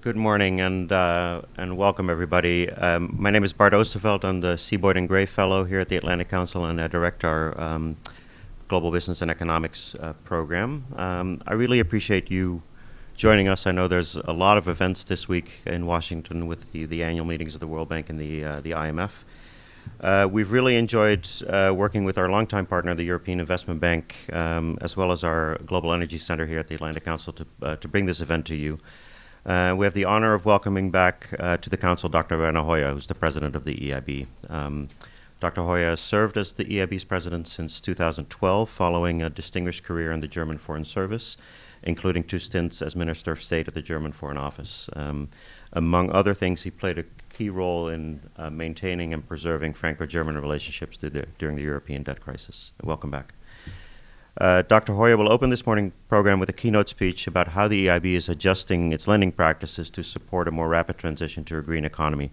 Good morning and welcome everybody. My name is Bart Oosterveld. I'm the Seaboyd and Gray Fellow here at the Atlantic Council, and I direct our Global Business and Economics program. I really appreciate you joining us. I know there's a lot of events this week in Washington with the annual meetings of the World Bank and the IMF. We've really enjoyed working with our longtime partner, the European Investment Bank, as well as our Global Energy Center here at the Atlantic Council to bring this event to you. We have the honor of welcoming back to the Council Dr. Werner Hoyer, who's the president of the EIB. Dr. Hoyer has served as the EIB's president since 2012, following a distinguished career in the German Foreign Service, including 2 stints as Minister of State at the German Foreign Office. Among other things, he played a key role in maintaining and preserving Franco-German relationships during the European debt crisis. Welcome back. Dr. Hoyer will open this morning program with a keynote speech about how the EIB is adjusting its lending practices to support a more rapid transition to a green economy.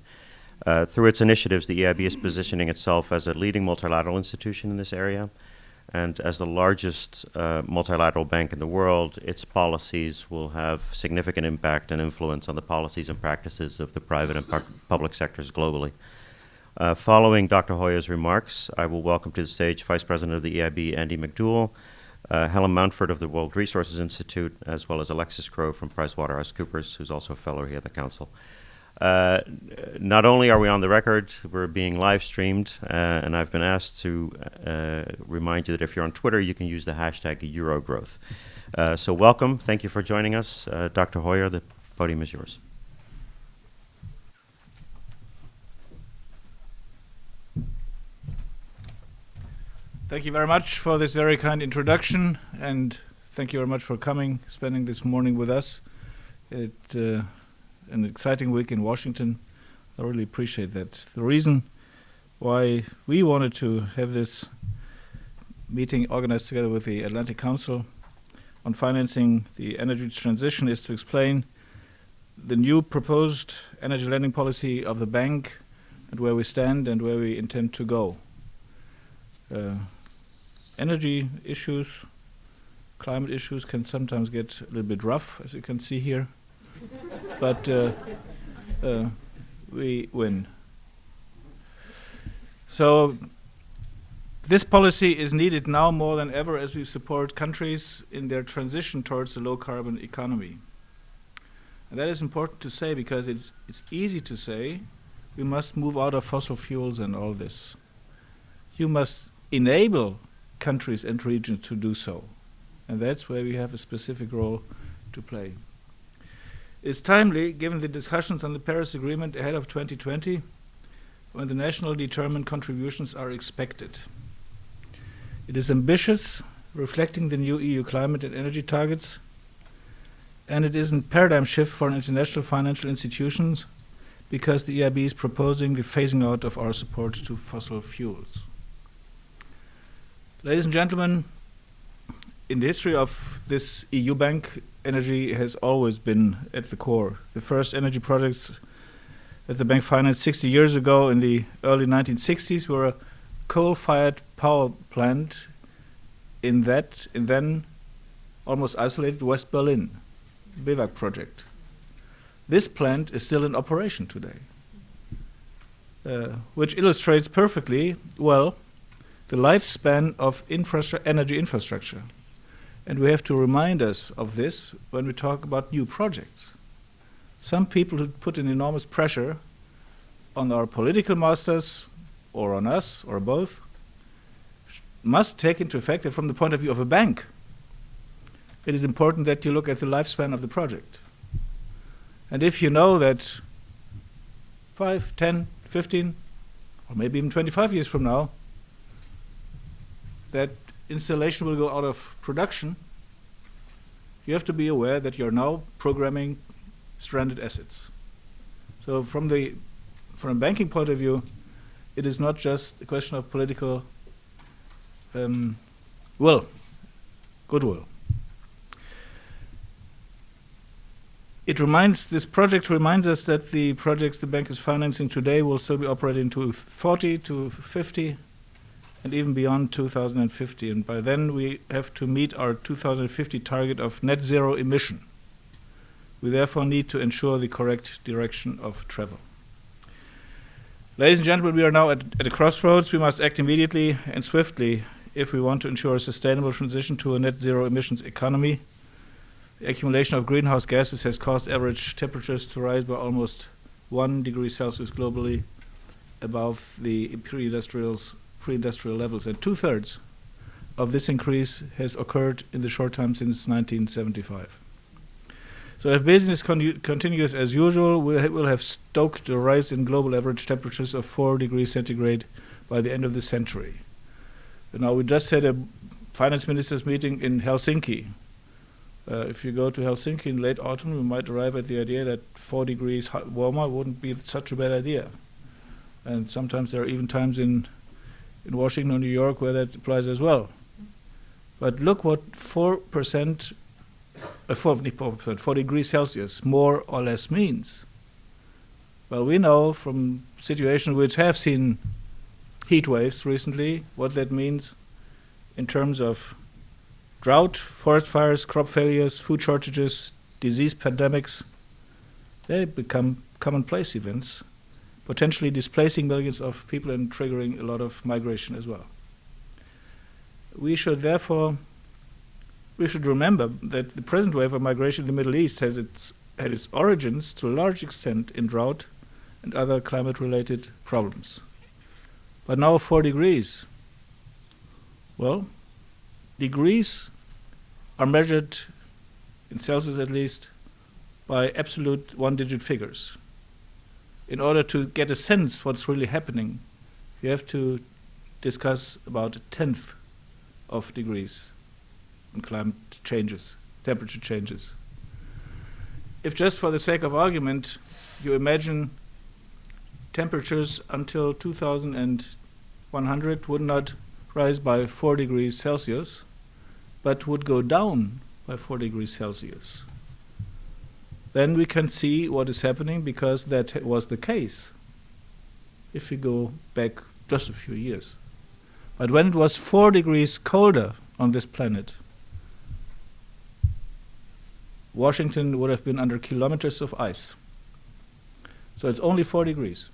Through its initiatives, the EIB is positioning itself as a leading multilateral institution in this area, and as the largest multilateral bank in the world, its policies will have significant impact and influence on the policies and practices of the private and public sectors globally. Following Dr. Hoyer's remarks, I will welcome to the stage Vice President of the EIB, Andy McDougall, Helen Mountford of the World Resources Institute, as well as Alexis Crowe from PricewaterhouseCoopers, who's also a fellow here at the Council. Not only are we on the record, we're being live streamed, and I've been asked to remind you that if you're on Twitter, you can use the hashtag Eurogrowth. So welcome, thank you for joining us. Dr. Hoyer, the podium is yours. Thank you very much for this very kind introduction, and thank you very much for coming, spending this morning with us. It's an exciting week in Washington. I really appreciate that. The reason why we wanted to have this meeting organized together with the Atlantic Council on financing the energy transition is to explain the new proposed energy lending policy of the bank and where we stand and where we intend to go. Energy issues, climate issues can sometimes get a little bit rough, as you can see here, but we win. So this policy is needed now more than ever as we support countries in their transition towards a low-carbon economy. And that is important to say because it's easy to say we must move out of fossil fuels and all this. You must enable countries and regions to do so. And that's where we have a specific role to play. It's timely, given the discussions on the Paris Agreement ahead of 2020, when the national determined contributions are expected. It is ambitious, reflecting the new EU climate and energy targets, and it is a paradigm shift for international financial institutions because the EIB is proposing the phasing out of our support to fossil fuels. Ladies and gentlemen, in the history of this EU bank, energy has always been at the core. The first energy projects that the bank financed 60 years ago in the early 1960s were a coal-fired power plant in then almost isolated West Berlin, BEWAG project. This plant is still in operation today, which illustrates perfectly well the lifespan of energy infrastructure. And we have to remind us of this when we talk about new projects. Some people who put an enormous pressure on our political masters, or on us, or both, must take into effect that from the point of view of a bank, it is important that you look at the lifespan of the project. And if you know that 5, 10, 15, or maybe even 25 years from now, that installation will go out of production, you have to be aware that you're now programming stranded assets. So from a banking point of view, it is not just a question of political goodwill. This project reminds us that the projects the bank is financing today will still be operating to 40 to 50 and even beyond 2050. And by then we have to meet our 2050 target of net zero emission. We therefore need to ensure the correct direction of travel. Ladies and gentlemen, we are now at a crossroads. We must act immediately and swiftly if we want to ensure a sustainable transition to a net zero emissions economy. The accumulation of greenhouse gases has caused average temperatures to rise by almost 1 degree Celsius globally above the pre-industrial levels, and 2/3 of this increase has occurred in the short time since 1975. So if business continues as usual, we'll have stoked a rise in global average temperatures of 4 degrees centigrade by the end of the century. Now, we just had a finance ministers meeting in Helsinki. If you go to Helsinki in late autumn, you might arrive at the idea that 4 degrees warmer wouldn't be such a bad idea. And sometimes there are even times in Washington or New York where that applies as well. But look what 4 degrees Celsius more or less means. Well, we know from situations which have seen heat waves recently what that means in terms of drought, forest fires, crop failures, food shortages, disease pandemics. They become commonplace events, potentially displacing millions of people and triggering a lot of migration as well. We should remember that the present wave of migration in the Middle East had its origins to a large extent in drought and other climate-related problems. But now 4 degrees. Well, degrees are measured, in Celsius at least, by absolute one-digit figures. In order to get a sense what's really happening, you have to discuss about 1/10 of degrees in climate changes, temperature changes. If just for the sake of argument, you imagine temperatures until 2100 would not rise by 4 degrees Celsius, but would go down by 4 degrees Celsius, then we can see what is happening, because that was the case if we go back just a few years. But when it was 4 degrees colder on this planet, Washington would have been under kilometers of ice. So it's only 4 degrees,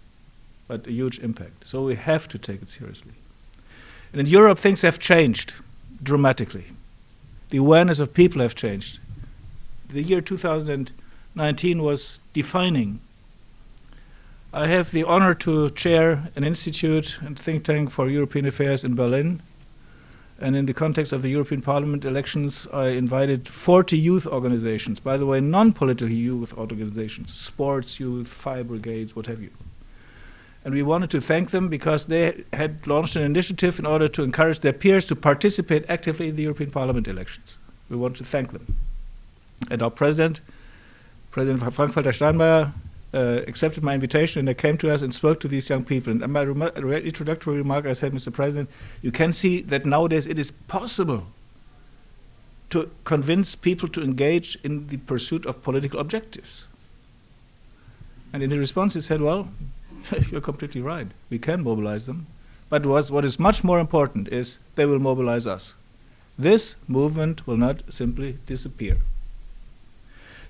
but a huge impact. So we have to take it seriously. And in Europe, things have changed dramatically. The awareness of people have changed. The year 2019 was defining. I have the honor to chair an institute and think tank for European affairs in Berlin. And in the context of the European Parliament elections, I invited 40 youth organizations, by the way, non-political youth organizations, sports youth, fire brigades, what have you. And we wanted to thank them because they had launched an initiative in order to encourage their peers to participate actively in the European Parliament elections. We want to thank them. And our President Frank-Walter Steinmeier, accepted my invitation, and they came to us and spoke to these young people. And my introductory remark, I said, Mr. President, you can see that nowadays it is possible to convince people to engage in the pursuit of political objectives. And in response he said, well, you're completely right. We can mobilize them. But what is much more important is they will mobilize us. This movement will not simply disappear.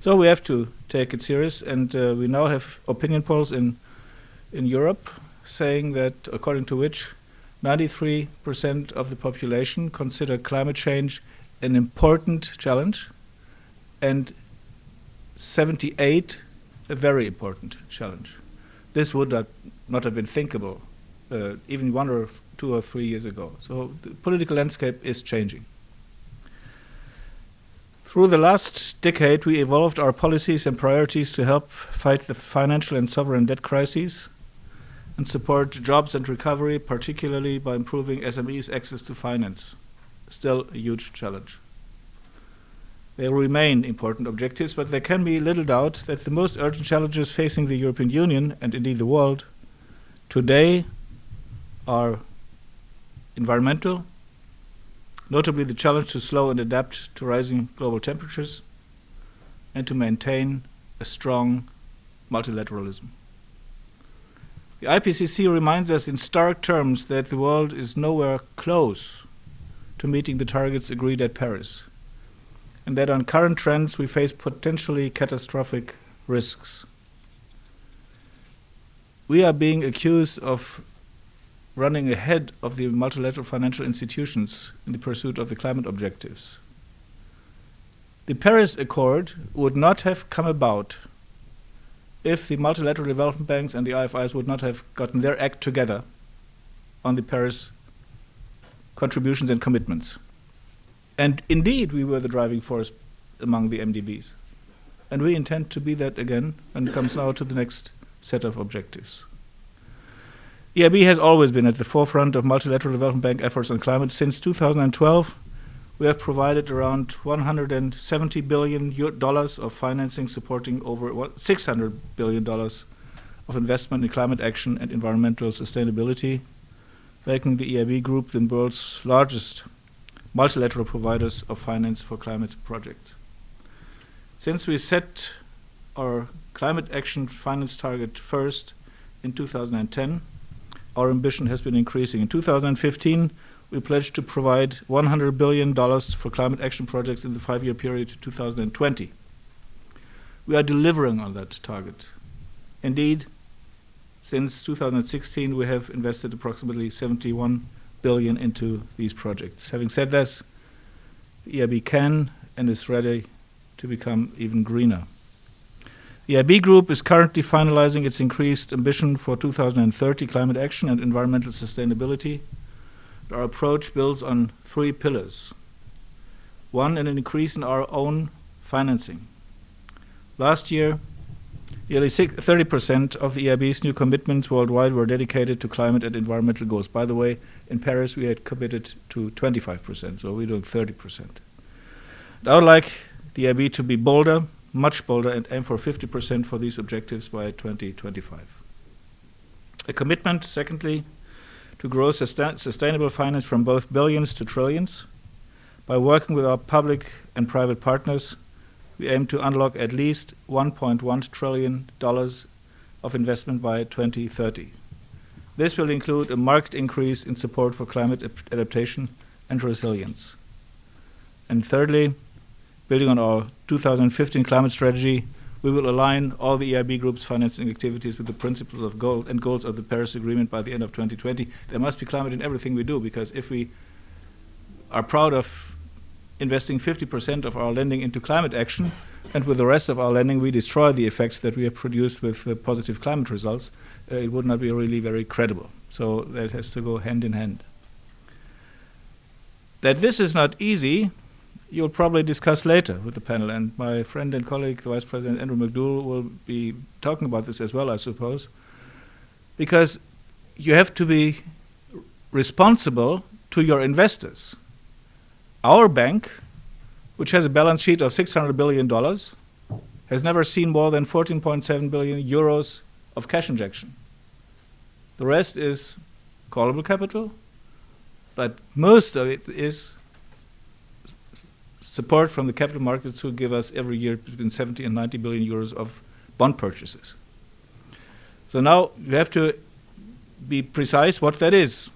So we have to take it serious, and we now have opinion polls in Europe saying that, according to which 93% of the population consider climate change an important challenge, and 78% a very important challenge. This would not have been thinkable even 1 or 2 or 3 years ago. So the political landscape is changing. Through the last decade, we evolved our policies and priorities to help fight the financial and sovereign debt crises and support jobs and recovery, particularly by improving SMEs' access to finance. Still a huge challenge. They remain important objectives, but there can be little doubt that the most urgent challenges facing the European Union, and indeed the world, today are environmental, notably the challenge to slow and adapt to rising global temperatures, and to maintain a strong multilateralism. The IPCC reminds us in stark terms that the world is nowhere close to meeting the targets agreed at Paris. and that on current trends we face potentially catastrophic risks. We are being accused of running ahead of the multilateral financial institutions in the pursuit of the climate objectives. The Paris Accord would not have come about if the multilateral development banks and the IFIs would not have gotten their act together on the Paris contributions and commitments. And indeed, we were the driving force among the MDBs. And we intend to be that again when it comes now to the next set of objectives. EIB has always been at the forefront of multilateral development bank efforts on climate. Since 2012, we have provided around $170 billion of financing, supporting over $600 billion of investment in climate action and environmental sustainability, making the EIB Group the world's largest multilateral providers of finance for climate projects. Since we set our climate action finance target first in 2010, our ambition has been increasing. In 2015, we pledged to provide $100 billion for climate action projects in the 5-year period to 2020. We are delivering on that target. Indeed, since 2016, we have invested approximately $71 billion into these projects. Having said this, the EIB can and is ready to become even greener. The EIB Group is currently finalizing its increased ambition for 2030 climate action and environmental sustainability. Our approach builds on 3 pillars. 1, an increase in our own financing. Last year, nearly 30% of the EIB's new commitments worldwide were dedicated to climate and environmental goals. By the way, in Paris we had committed to 25%, so we're doing 30%. And I would like the EIB to be bolder, much bolder, and aim for 50% for these objectives by 2025. A commitment, secondly, to grow sustainable finance from both billions to trillions. By working with our public and private partners, we aim to unlock at least $1.1 trillion of investment by 2030. This will include a marked increase in support for climate adaptation and resilience. And thirdly, building on our 2015 climate strategy, we will align all the EIB Group's financing activities with the principles of goal and goals of the Paris Agreement by the end of 2020. There must be climate in everything we do, because if we are proud of investing 50% of our lending into climate action, and with the rest of our lending we destroy the effects that we have produced with positive climate results, it would not be really very credible. So that has to go hand in hand. That this is not easy, you'll probably discuss later with the panel, and my friend and colleague, the Vice President Andrew McDougall, will be talking about this as well, I suppose, because you have to be responsible to your investors. Our bank, which has a balance sheet of $600 billion, has never seen more than 14.7 billion euros of cash injection. The rest is callable capital, but most of it is support from the capital markets, who give us every year between 70 and 90 billion euros of bond purchases. So now you have to be precise what that is.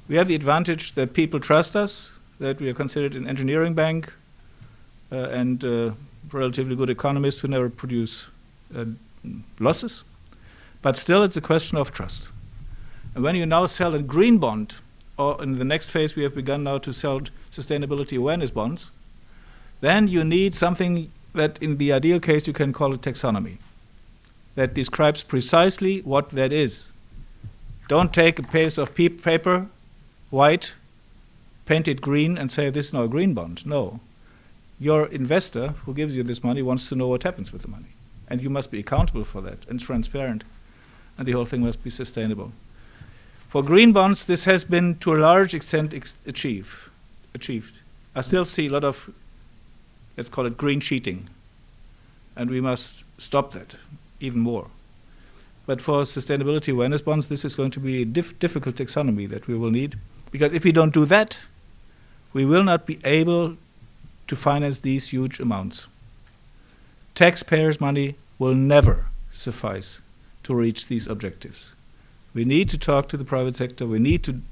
We have the advantage that people trust us, that we are considered an engineering bank and relatively good economists who never produce losses. But still, it's a question of trust. And when you now sell a green bond, or in the next phase we have begun now to sell sustainability awareness bonds, then you need something that in the ideal case you can call a taxonomy that describes precisely what that is. Don't take a piece of paper, white, paint it green and say this is now a green bond. No. Your investor who gives you this money wants to know what happens with the money. And you must be accountable for that and transparent. And the whole thing must be sustainable. For green bonds, this has been to a large extent achieved. I still see a lot of, let's call it green cheating. And we must stop that even more. But for sustainability awareness bonds, this is going to be a difficult taxonomy that we will need. Because if we don't do that, we will not be able to finance these huge amounts. Taxpayers' money will never suffice to reach these objectives. We need to talk to the private sector. We need to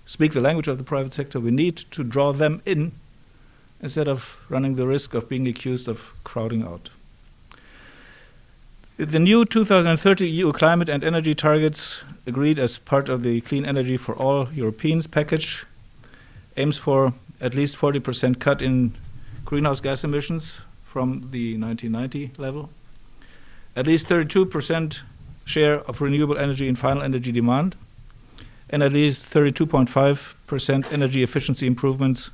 speak the language of the private sector. We need to draw them in instead of running the risk of being accused of crowding out. The new 2030 EU climate and energy targets, agreed as part of the Clean Energy for All Europeans package, aims for at least 40% cut in greenhouse gas emissions from the 1990 level, at least 32% share of renewable energy in final energy demand, and at least 32.5% energy efficiency improvements.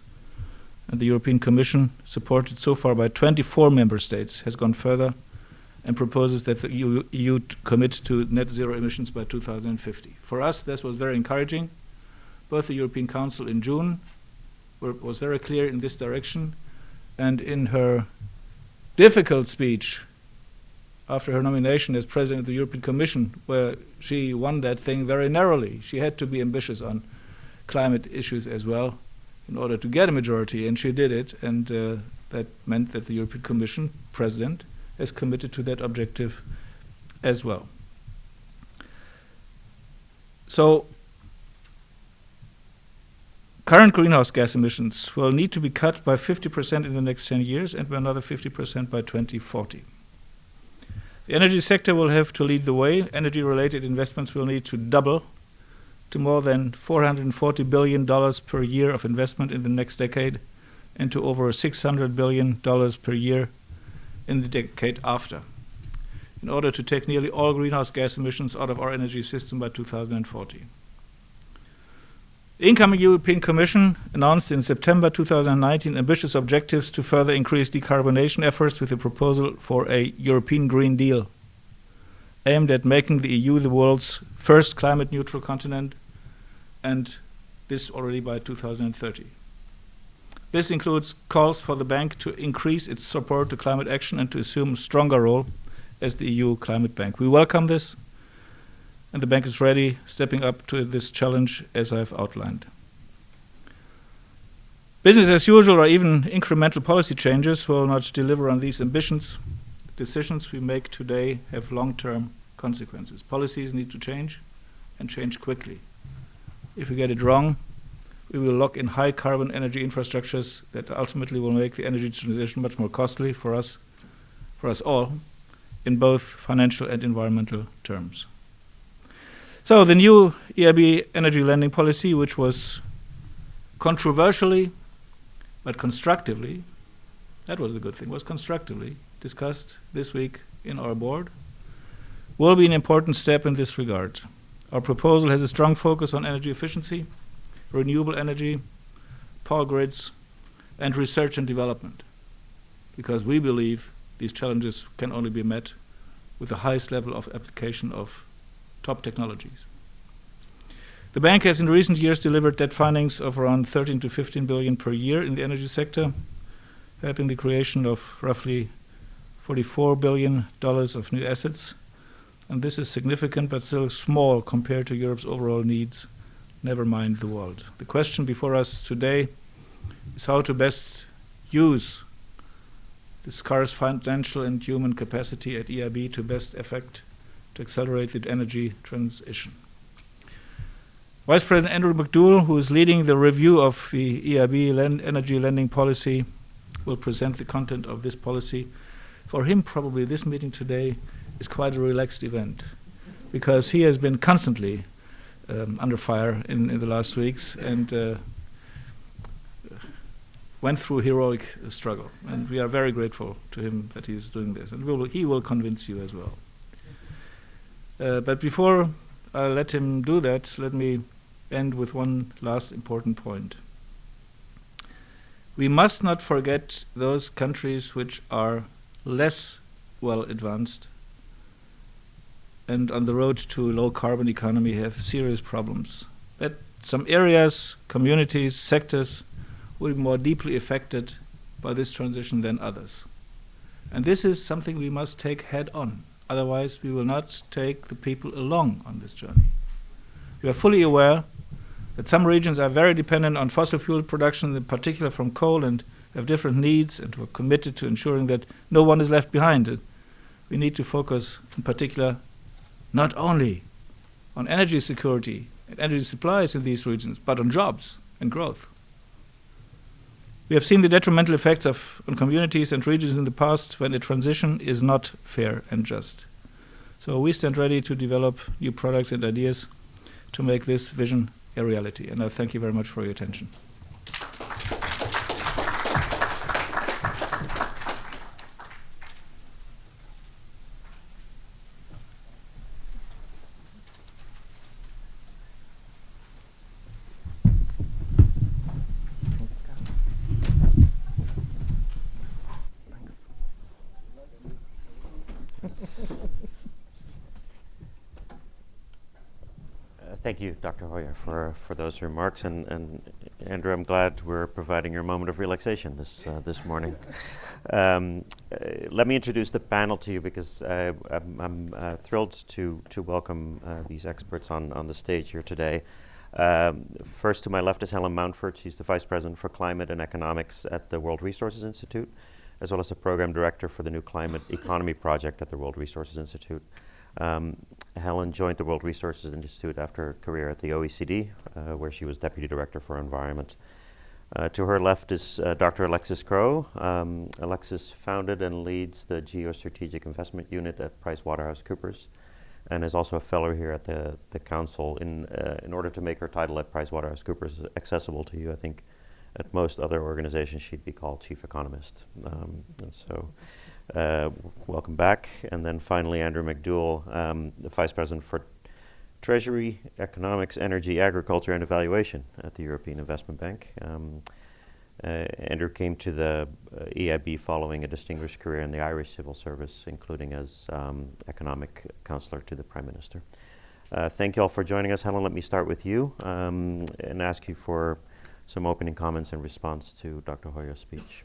And the European Commission, supported so far by 24 member states, has gone further and proposes that the EU commit to net zero emissions by 2050. For us, this was very encouraging. Both the European Council in June was very clear in this direction, and in her difficult speech after her nomination as President of the European Commission, where she won that thing very narrowly. She had to be ambitious on climate issues as well in order to get a majority, and she did it, and that meant that the European Commission President has committed to that objective as well. So, current greenhouse gas emissions will need to be cut by 50% in the next 10 years and by another 50% by 2040. The energy sector will have to lead the way. Energy-related investments will need to double to more than $440 billion per year of investment in the next decade and to over $600 billion per year in the decade after, in order to take nearly all greenhouse gas emissions out of our energy system by 2040. The incoming European Commission announced in September 2019 ambitious objectives to further increase decarbonation efforts with a proposal for a European Green Deal aimed at making the EU the world's first climate-neutral continent, and this already by 2030. This includes calls for the bank to increase its support to climate action and to assume a stronger role as the EU climate bank. We welcome this, and the bank is ready, stepping up to this challenge as I have outlined. Business as usual or even incremental policy changes will not deliver on these ambitions. Decisions we make today have long-term consequences. Policies need to change, and change quickly. If we get it wrong, we will lock in high carbon energy infrastructures that ultimately will make the energy transition much more costly for us all, in both financial and environmental terms. So the new EIB energy lending policy, which was controversially but constructively, that was the good thing, was constructively discussed this week in our board, will be an important step in this regard. Our proposal has a strong focus on energy efficiency, renewable energy, power grids, and research and development, because we believe these challenges can only be met with the highest level of application of top technologies. The bank has in recent years delivered debt financings of around 13 to 15 billion per year in the energy sector, helping the creation of roughly $44 billion of new assets. And this is significant but still small compared to Europe's overall needs, never mind the world. The question before us today is how to best use the scarce financial and human capacity at EIB to best effect to accelerate the energy transition. Vice President Andrew McDougall, who is leading the review of the EIB energy lending policy, will present the content of this policy. For him, probably this meeting today is quite a relaxed event, because he has been constantly under fire in the last weeks and went through heroic struggle. And we are very grateful to him that he is doing this. And he will convince you as well. But before I let him do that, let me end with one last important point. We must not forget those countries which are less well advanced and on the road to low carbon economy have serious problems. That some areas, communities, sectors will be more deeply affected by this transition than others. And this is something we must take head on. Otherwise, we will not take the people along on this journey. We are fully aware that some regions are very dependent on fossil fuel production, in particular from coal, and have different needs, and we're committed to ensuring that no one is left behind. We need to focus in particular not only on energy security and energy supplies in these regions, but on jobs and growth. We have seen the detrimental effects on communities and regions in the past when a transition is not fair and just. So we stand ready to develop new products and ideas to make this vision a reality. And I thank you very much for your attention. Thank you, Dr. Hoyer, for those remarks. And Andrew, I'm glad we're providing your moment of relaxation this morning. Let me introduce the panel to you because I'm thrilled to welcome these experts on the stage here today. First to my left is Helen Mountford. She's the Vice President for Climate and Economics at the World Resources Institute, as well as the Program Director for the new Climate Economy Project at the World Resources Institute. Helen joined the World Resources Institute after a career at the OECD, where she was Deputy Director for Environment. To her left is Dr. Alexis Crowe. Alexis founded and leads the Geostrategic Investment Unit at PricewaterhouseCoopers, and is also a fellow here at the Council. In order to make her title at PricewaterhouseCoopers accessible to you, I think at most other organizations she'd be called Chief Economist. Welcome back. And then finally, Andrew McDougall, the Vice President for Treasury, Economics, Energy, Agriculture, and Evaluation at the European Investment Bank. Andrew came to the EIB following a distinguished career in the Irish civil service, including as economic counselor to the Prime Minister. Thank you all for joining us. Helen, let me start with you and ask you for some opening comments in response to Dr. Hoyer's speech.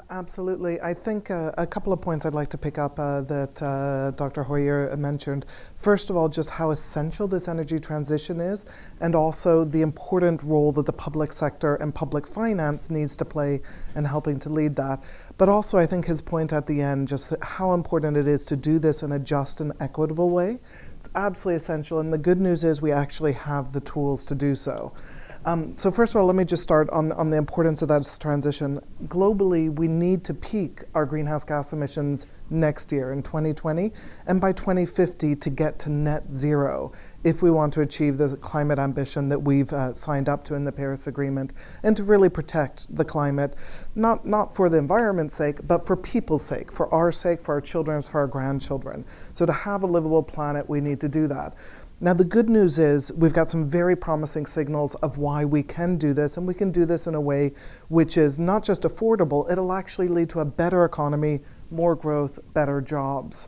Absolutely. I think a couple of points I'd like to pick up that Dr. Hoyer mentioned. First of all, just how essential this energy transition is, and also the important role that the public sector and public finance needs to play in helping to lead that. But also, I think his point at the end, just how important it is to do this in a just and equitable way. It's absolutely essential, and the good news is we actually have the tools to do so. So first of all, let me just start on the importance of that transition. Globally, we need to peak our greenhouse gas emissions next year in 2020, and by 2050 to get to net zero if we want to achieve the climate ambition that we've signed up to in the Paris Agreement, and to really protect the climate, not for the environment's sake, but for people's sake, for our children's, for our grandchildren. So to have a livable planet, we need to do that. Now, the good news is we've got some very promising signals of why we can do this, and we can do this in a way which is not just affordable, it'll actually lead to a better economy, more growth, better jobs.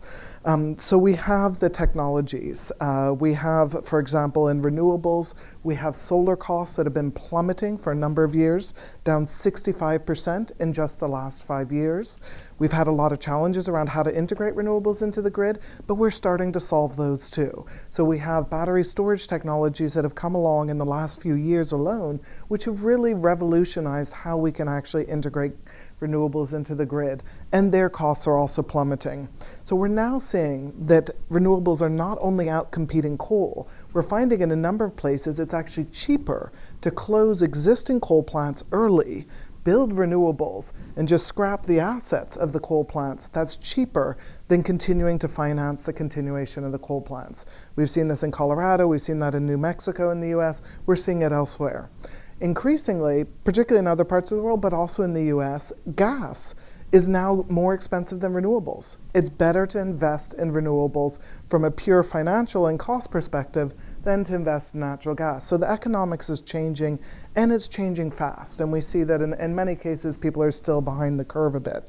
So we have the technologies. We have, for example, in renewables, we have solar costs that have been plummeting for a number of years, down 65% in just the last 5 years. We've had a lot of challenges around how to integrate renewables into the grid, but we're starting to solve those too. So we have battery storage technologies that have come along in the last few years alone, which have really revolutionized how we can actually integrate renewables into the grid, and their costs are also plummeting. So we're now seeing that renewables are not only out-competing coal, we're finding in a number of places it's actually cheaper to close existing coal plants early, build renewables, and just scrap the assets of the coal plants. That's cheaper than continuing to finance the continuation of the coal plants. We've seen this in Colorado, we've seen that in New Mexico in the US, we're seeing it elsewhere. Increasingly, particularly in other parts of the world, but also in the US, gas is now more expensive than renewables. It's better to invest in renewables from a pure financial and cost perspective than to invest in natural gas. So the economics is changing, and it's changing fast. And we see that in many cases, people are still behind the curve a bit.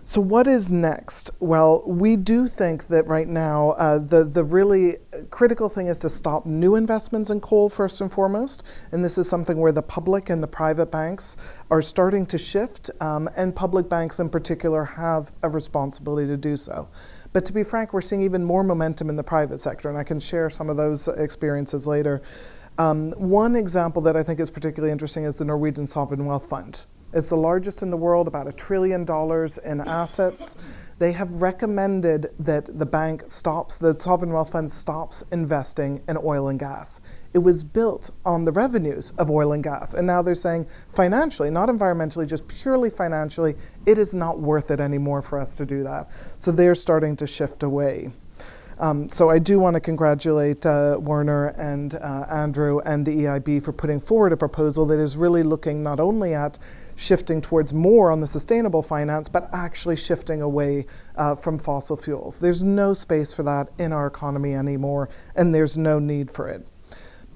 So what is next? Well, we do think that right now the really critical thing is to stop new investments in coal first and foremost, and this is something where the public and the private banks are starting to shift, and public banks in particular have a responsibility to do so. But to be frank, we're seeing even more momentum in the private sector, and I can share some of those experiences later. One example that I think is particularly interesting is the Norwegian Sovereign Wealth Fund. It's the largest in the world, about $1 trillion in assets. They have recommended that the sovereign wealth fund stops investing in oil and gas. It was built on the revenues of oil and gas. And now they're saying financially, not environmentally, just purely financially, it is not worth it anymore for us to do that. So they're starting to shift away. So I do want to congratulate Werner and Andrew and the EIB for putting forward a proposal that is really looking not only at shifting towards more on the sustainable finance, but actually shifting away from fossil fuels. There's no space for that in our economy anymore, and there's no need for it.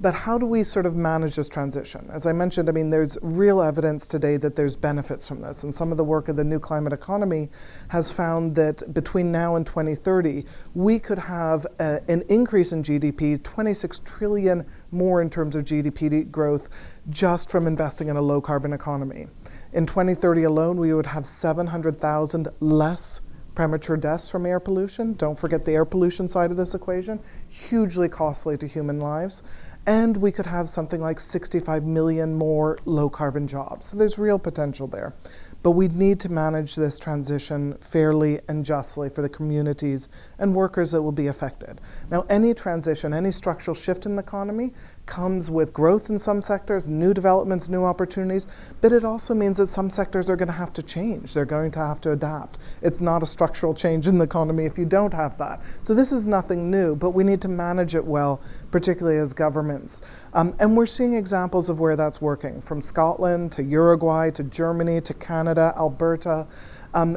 But how do we sort of manage this transition? As I mentioned, I mean, there's real evidence today that there's benefits from this. And some of the work of the New Climate Economy has found that between now and 2030, we could have an increase in GDP, 26 trillion more in terms of GDP growth, just from investing in a low carbon economy. In 2030 alone, we would have 700,000 less premature deaths from air pollution. Don't forget the air pollution side of this equation, hugely costly to human lives. And we could have something like 65 million more low carbon jobs. So there's real potential there. But we need to manage this transition fairly and justly for the communities and workers that will be affected. Now, any transition, any structural shift in the economy comes with growth in some sectors, new developments, new opportunities, but it also means that some sectors are going to have to change. They're going to have to adapt. It's not a structural change in the economy if you don't have that. So this is nothing new, but we need to manage it well, particularly as governments. And we're seeing examples of where that's working, from Scotland to Uruguay to Germany to Canada, Alberta.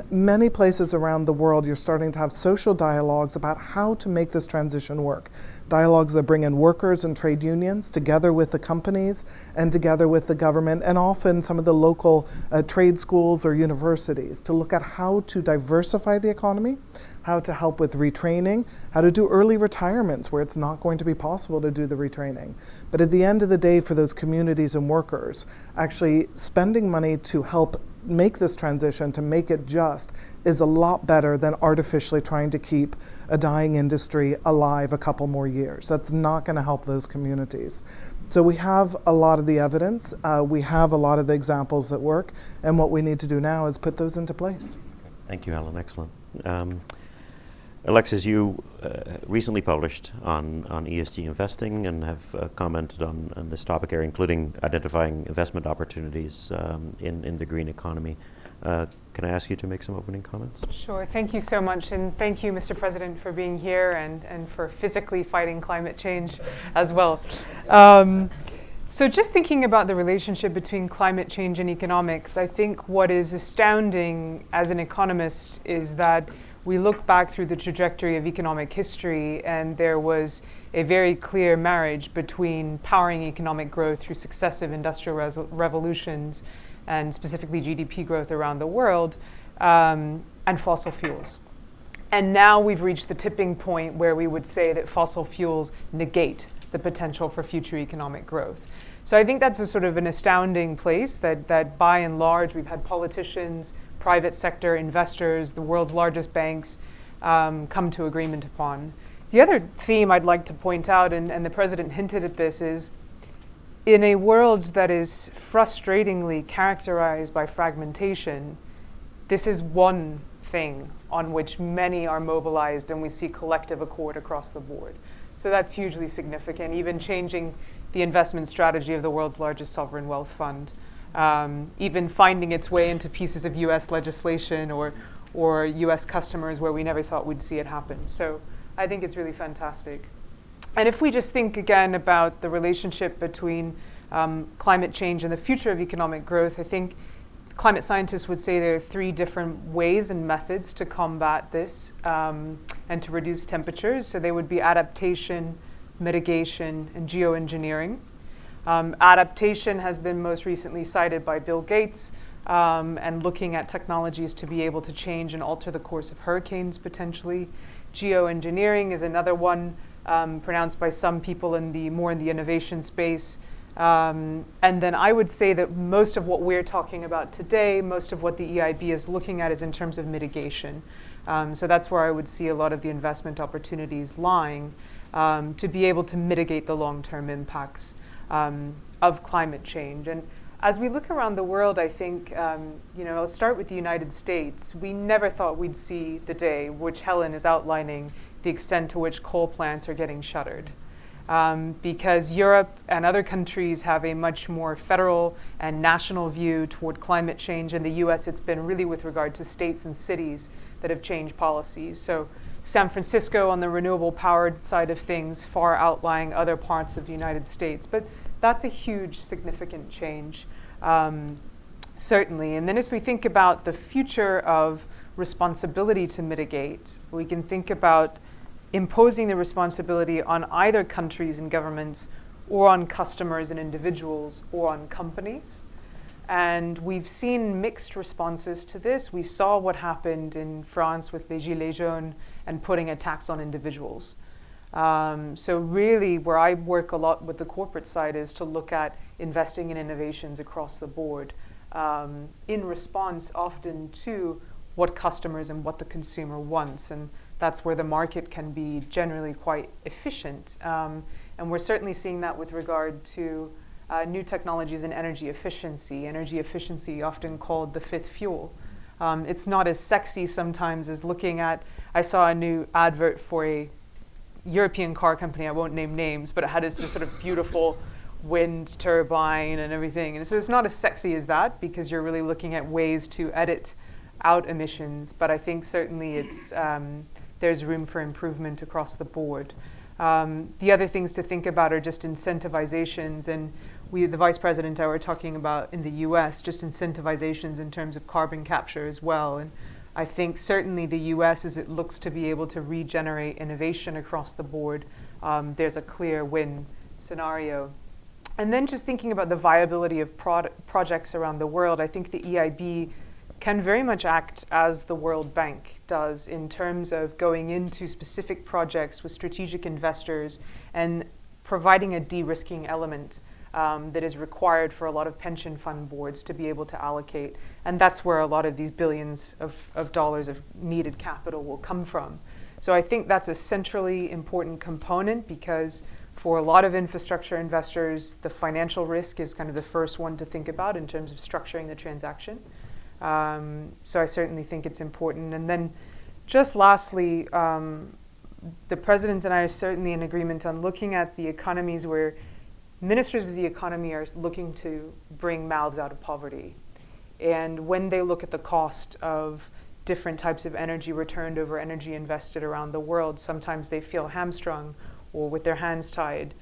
Many places around the world, you're starting to have social dialogues about how to make this transition work. Dialogues that bring in workers and trade unions together with the companies and together with the government, and often some of the local trade schools or universities to look at how to diversify the economy, how to help with retraining, how to do early retirements where it's not going to be possible to do the retraining. But at the end of the day, for those communities and workers, actually spending money to help make this transition, to make it just, is a lot better than artificially trying to keep a dying industry alive a couple more years. That's not going to help those communities. So we have a lot of the evidence, we have a lot of the examples that work, and what we need to do now is put those into place. Thank you, Helen. Excellent. Alexis, you recently published on ESG investing and have commented on this topic area, including identifying investment opportunities in the green economy. Can I ask you to make some opening comments? Sure. Thank you so much. And thank you, Mr. President, for being here and for physically fighting climate change as well. So just thinking about the relationship between climate change and economics, I think what is astounding as an economist is that we look back through the trajectory of economic history, and there was a very clear marriage between powering economic growth through successive industrial revolutions, and specifically GDP growth around the world, and fossil fuels. And now we've reached the tipping point where we would say that fossil fuels negate the potential for future economic growth. So I think that's a sort of an astounding place that by and large we've had politicians, private sector investors, the world's largest banks come to agreement upon. The other theme I'd like to point out, and the President hinted at this, is in a world that is frustratingly characterized by fragmentation, this is one thing on which many are mobilized and we see collective accord across the board. So that's hugely significant, even changing the investment strategy of the world's largest sovereign wealth fund. Even finding its way into pieces of US legislation or US customers where we never thought we'd see it happen. So I think it's really fantastic. And if we just think again about the relationship between climate change and the future of economic growth, I think climate scientists would say there are 3 different ways and methods to combat this and to reduce temperatures. So they would be adaptation, mitigation, and geoengineering. Adaptation has been most recently cited by Bill Gates and looking at technologies to be able to change and alter the course of hurricanes potentially. Geoengineering is another one pronounced by some people more in the innovation space. And then I would say that most of what we're talking about today, most of what the EIB is looking at is in terms of mitigation. So that's where I would see a lot of the investment opportunities lying to be able to mitigate the long-term impacts of climate change. And as we look around the world, I think, I'll start with the United States. We never thought we'd see the day, which Helen is outlining, the extent to which coal plants are getting shuttered. Because Europe and other countries have a much more federal and national view toward climate change. In the US, it's been really with regard to states and cities that have changed policies. So San Francisco on the renewable powered side of things, far outlying other parts of the United States. But that's a huge, significant change, certainly. And then as we think about the future of responsibility to mitigate, we can think about imposing the responsibility on either countries and governments or on customers and individuals or on companies. And we've seen mixed responses to this. We saw what happened in France with les Gilets jaunes and putting a tax on individuals. So really where I work a lot with the corporate side is to look at investing in innovations across the board in response often to what customers and what the consumer wants. And that's where the market can be generally quite efficient. And we're certainly seeing that with regard to new technologies in energy efficiency. Energy efficiency often called the fifth fuel. It's not as sexy sometimes as looking at, I saw a new advert for a European car company, I won't name names, but it had this sort of beautiful wind turbine and everything. And so it's not as sexy as that because you're really looking at ways to edit out emissions. But I think certainly it's there's room for improvement across the board. The other things to think about are just incentivizations. And the Vice President and I were talking about in the US, just incentivizations in terms of carbon capture as well. And I think certainly the US, as it looks to be able to regenerate innovation across the board, there's a clear win scenario. And then just thinking about the viability of projects around the world, I think the EIB can very much act as the World Bank does in terms of going into specific projects with strategic investors and providing a de-risking element that is required for a lot of pension fund boards to be able to allocate. And that's where a lot of these billions of dollars of needed capital will come from. So I think that's a centrally important component because for a lot of infrastructure investors, the financial risk is kind of the first one to think about in terms of structuring the transaction. So I certainly think it's important. And then just lastly, the President and I are certainly in agreement on looking at the economies where ministers of the economy are looking to bring mouths out of poverty. And when they look at the cost of different types of energy returned over energy invested around the world, sometimes they feel hamstrung or with their hands tied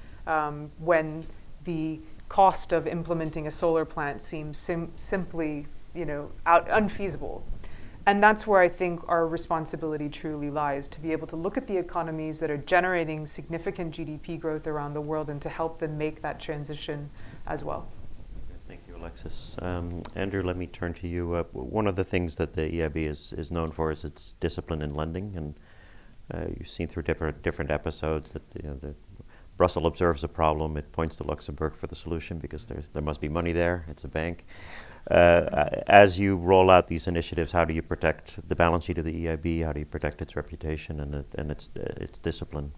when the cost of implementing a solar plant seems simply unfeasible. And that's where I think our responsibility truly lies, to be able to look at the economies that are generating significant GDP growth around the world and to help them make that transition as well. Thank you, Alexis. Andrew, let me turn to you. One of the things that the EIB is known for is its discipline in lending, and you've seen through different episodes that Brussels observes a problem, it points to Luxembourg for the solution because there must be money there. It's a bank. As you roll out these initiatives, how do you protect the balance sheet of the EIB? How do you protect its reputation and its discipline?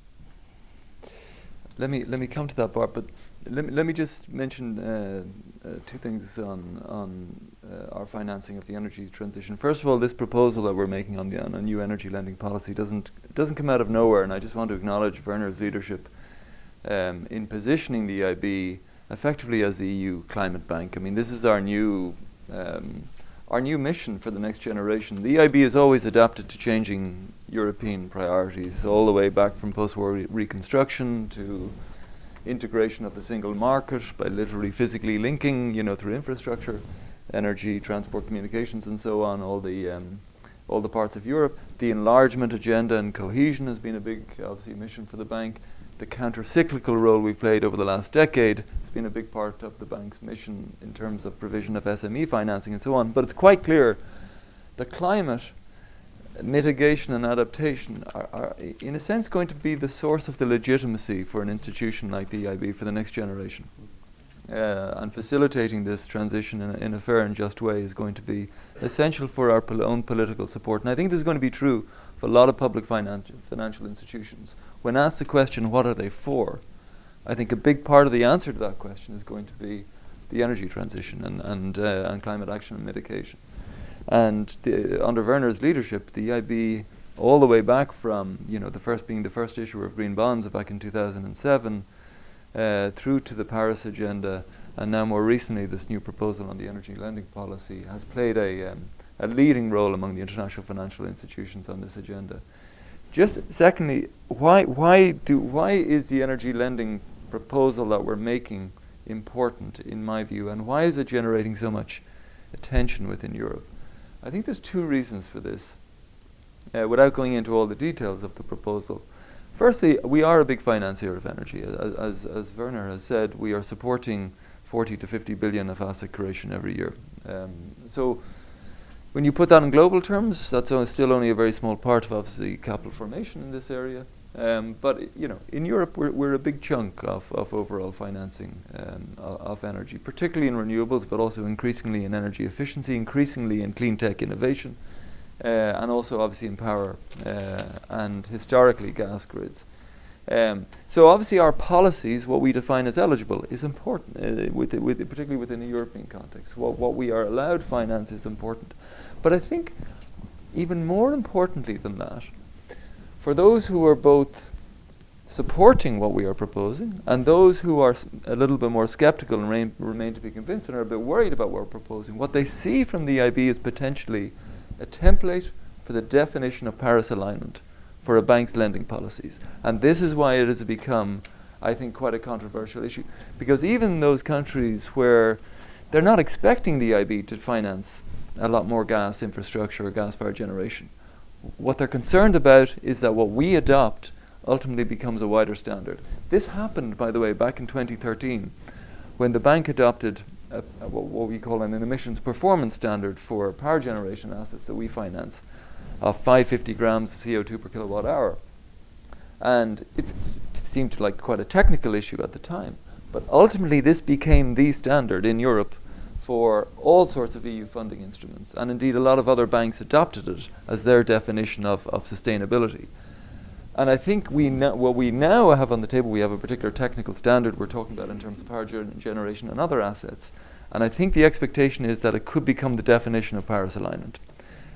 Let me come to that, Bart, but let me just mention two things on our financing of the energy transition. First of all, this proposal that we're making on a new energy lending policy doesn't come out of nowhere, and I just want to acknowledge Werner's leadership in positioning the EIB effectively as the EU climate bank. I mean, this is our new mission for the next generation. The EIB has always adapted to changing European priorities, all the way back from post-war reconstruction to integration of the single market by literally physically linking, through infrastructure, energy, transport, communications, and so on, all the parts of Europe. The enlargement agenda and cohesion has been a big, obviously, mission for the bank. The counter-cyclical role we've played over the last decade has been a big part of the bank's mission in terms of provision of SME financing and so on. But it's quite clear the climate mitigation and adaptation are in a sense going to be the source of the legitimacy for an institution like the EIB for the next generation. And facilitating this transition in a fair and just way is going to be essential for our own political support. And I think this is going to be true for a lot of public financial institutions. When asked the question, what are they for? I think a big part of the answer to that question is going to be the energy transition and climate action and mitigation. And under Werner's leadership, the EIB, all the way back from being the first issuer of green bonds back in 2007, through to the Paris Agenda, and now more recently this new proposal on the energy lending policy, has played a leading role among the international financial institutions on this agenda. Just secondly, why is the energy lending proposal that we're making important in my view, and why is it generating so much attention within Europe? I think there's two reasons for this, without going into all the details of the proposal. Firstly, we are a big financier of energy. As Werner has said, we are supporting 40 to 50 billion of asset creation every year. So when you put that in global terms, that's still only a very small part of obviously capital formation in this area. But in Europe, we're a big chunk of overall financing of energy, particularly in renewables, but also increasingly in energy efficiency, increasingly in clean tech innovation, and also obviously in power and historically gas grids. So obviously our policies, what we define as eligible, is important, particularly within a European context. What we are allowed finance is important. But I think even more importantly than that, for those who are both supporting what we are proposing and those who are a little bit more skeptical and remain to be convinced and are a bit worried about what we're proposing, what they see from the EIB is potentially a template for the definition of Paris alignment for a bank's lending policies. And this is why it has become, I think, quite a controversial issue. Because even in those countries where they're not expecting the EIB to finance a lot more gas infrastructure or gas-fired generation, what they're concerned about is that what we adopt ultimately becomes a wider standard. This happened, by the way, back in 2013, when the bank adopted what we call an emissions performance standard for power generation assets that we finance of 550 grams of CO2 per kilowatt hour. And it seemed like quite a technical issue at the time. But ultimately this became the standard in Europe for all sorts of EU funding instruments. And indeed a lot of other banks adopted it as their definition of sustainability. And I think what we now have on the table, we have a particular technical standard we're talking about in terms of power generation and other assets. And I think the expectation is that it could become the definition of Paris alignment.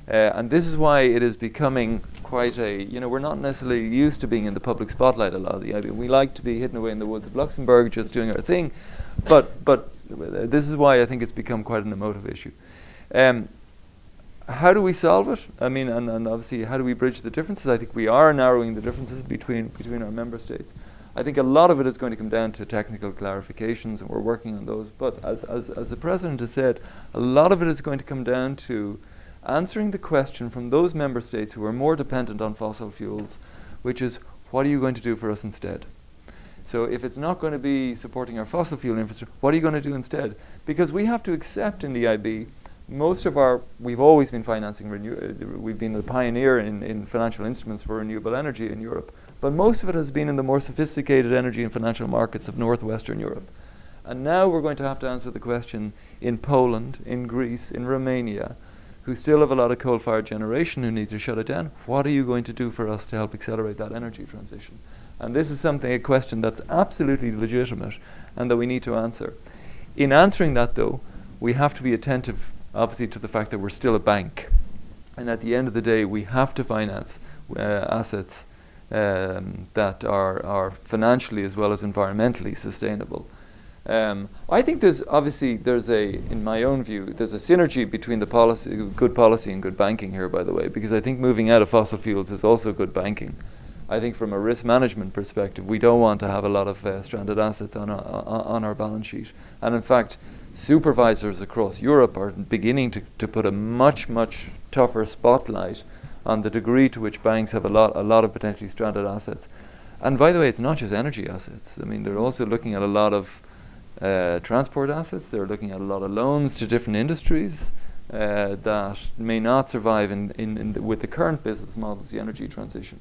And this is why it is becoming quite we're not necessarily used to being in the public spotlight a lot of the EIB. We like to be hidden away in the woods of Luxembourg just doing our thing. But this is why I think it's become quite an emotive issue. How do we solve it? I mean, and obviously, how do we bridge the differences? I think we are narrowing the differences between our member states. I think a lot of it is going to come down to technical clarifications, and we're working on those. But as the President has said, a lot of it is going to come down to answering the question from those member states who are more dependent on fossil fuels, which is, what are you going to do for us instead? So if it's not going to be supporting our fossil fuel infrastructure, what are you going to do instead? Because we have to accept in the IB, we've always been financing, we've been the pioneer in financial instruments for renewable energy in Europe, but most of it has been in the more sophisticated energy and financial markets of northwestern Europe. And now we're going to have to answer the question in Poland, in Greece, in Romania, who still have a lot of coal-fired generation who need to shut it down. What are you going to do for us to help accelerate that energy transition? And this is a question that's absolutely legitimate and that we need to answer. In answering that, though, we have to be attentive, obviously, to the fact that we're still a bank. And at the end of the day, we have to finance assets that are financially as well as environmentally sustainable. I think in my own view, there's a synergy between the good policy and good banking here, by the way, because I think moving out of fossil fuels is also good banking. I think from a risk management perspective, we don't want to have a lot of stranded assets on our balance sheet. And in fact, supervisors across Europe are beginning to put a much, much tougher spotlight on the degree to which banks have a lot of potentially stranded assets. And by the way, it's not just energy assets. I mean, they're also looking at a lot of transport assets. They're looking at a lot of loans to different industries that may not survive with the current business models, the energy transition.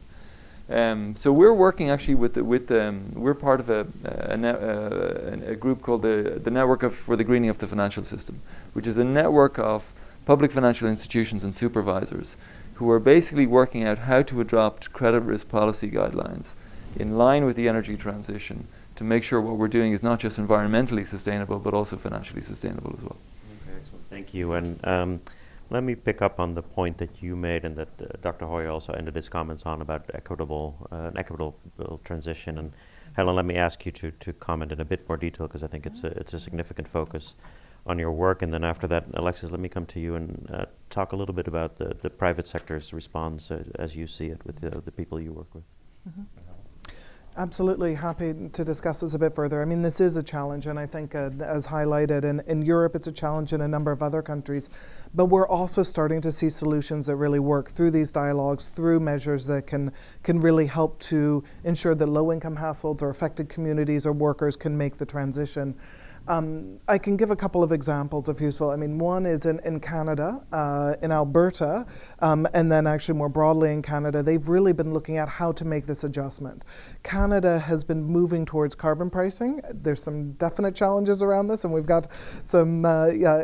So we're working actually we're part of a group called the Network for the Greening of the Financial System, which is a network of public financial institutions and supervisors who are basically working out how to adopt credit risk policy guidelines in line with the energy transition to make sure what we're doing is not just environmentally sustainable, but also financially sustainable as well. Okay, excellent. Thank you. And let me pick up on the point that you made and that Dr. Hoyer also ended his comments on about equitable transition. And Helen, let me ask you to comment in a bit more detail, because I think it's a significant focus on your work. And then after that, Alexis, let me come to you and talk a little bit about the private sector's response as you see it with the people you work with. Mm-hmm. Absolutely happy to discuss this a bit further. I mean, this is a challenge, and I think as highlighted in Europe, it's a challenge in a number of other countries. But we're also starting to see solutions that really work through these dialogues, through measures that can really help to ensure that low-income households or affected communities or workers can make the transition. I can give a couple of examples of useful. I mean, one is in Canada, in Alberta, and then actually more broadly in Canada, they've really been looking at how to make this adjustment. Canada has been moving towards carbon pricing. There's some definite challenges around this, and we've got some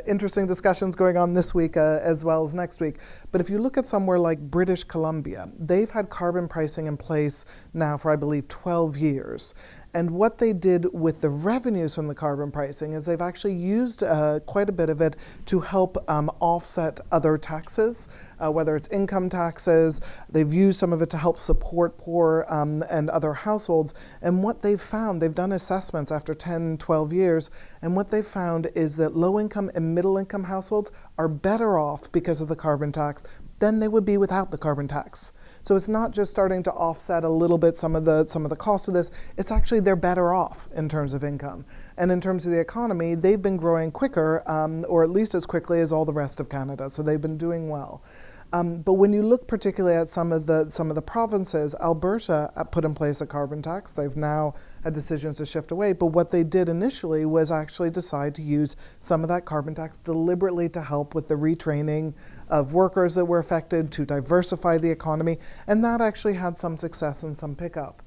interesting discussions going on this week as well as next week. But if you look at somewhere like British Columbia, they've had carbon pricing in place now for, I believe, 12 years. And what they did with the revenues from the carbon pricing is they've actually used quite a bit of it to help offset other taxes, whether it's income taxes. They've used some of it to help support poor and other households. And what they've found, they've done assessments after 10, 12 years, and what they've found is that low-income and middle-income households are better off because of the carbon tax than they would be without the carbon tax. So it's not just starting to offset a little bit some of the cost of this, it's actually they're better off in terms of income. And in terms of the economy, they've been growing quicker, or at least as quickly as all the rest of Canada, so they've been doing well. But when you look particularly at some of the provinces, Alberta put in place a carbon tax. They've now had decisions to shift away. But what they did initially was actually decide to use some of that carbon tax deliberately to help with the retraining of workers that were affected, to diversify the economy. And that actually had some success and some pickup.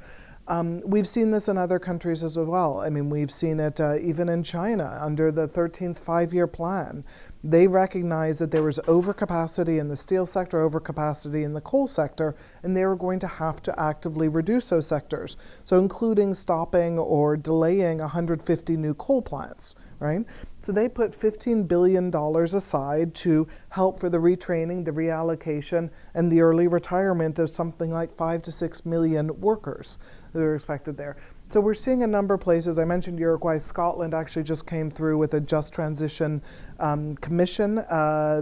We've seen this in other countries as well. I mean, we've seen it even in China under the 13th five-year plan. They recognized that there was overcapacity in the steel sector, overcapacity in the coal sector, and they were going to have to actively reduce those sectors. So including stopping or delaying 150 new coal plants, right? So they put $15 billion aside to help for the retraining, the reallocation, and the early retirement of something like 5 to 6 million workers that are expected there. So we're seeing a number of places. I mentioned Uruguay. Scotland actually just came through with a Just Transition Commission.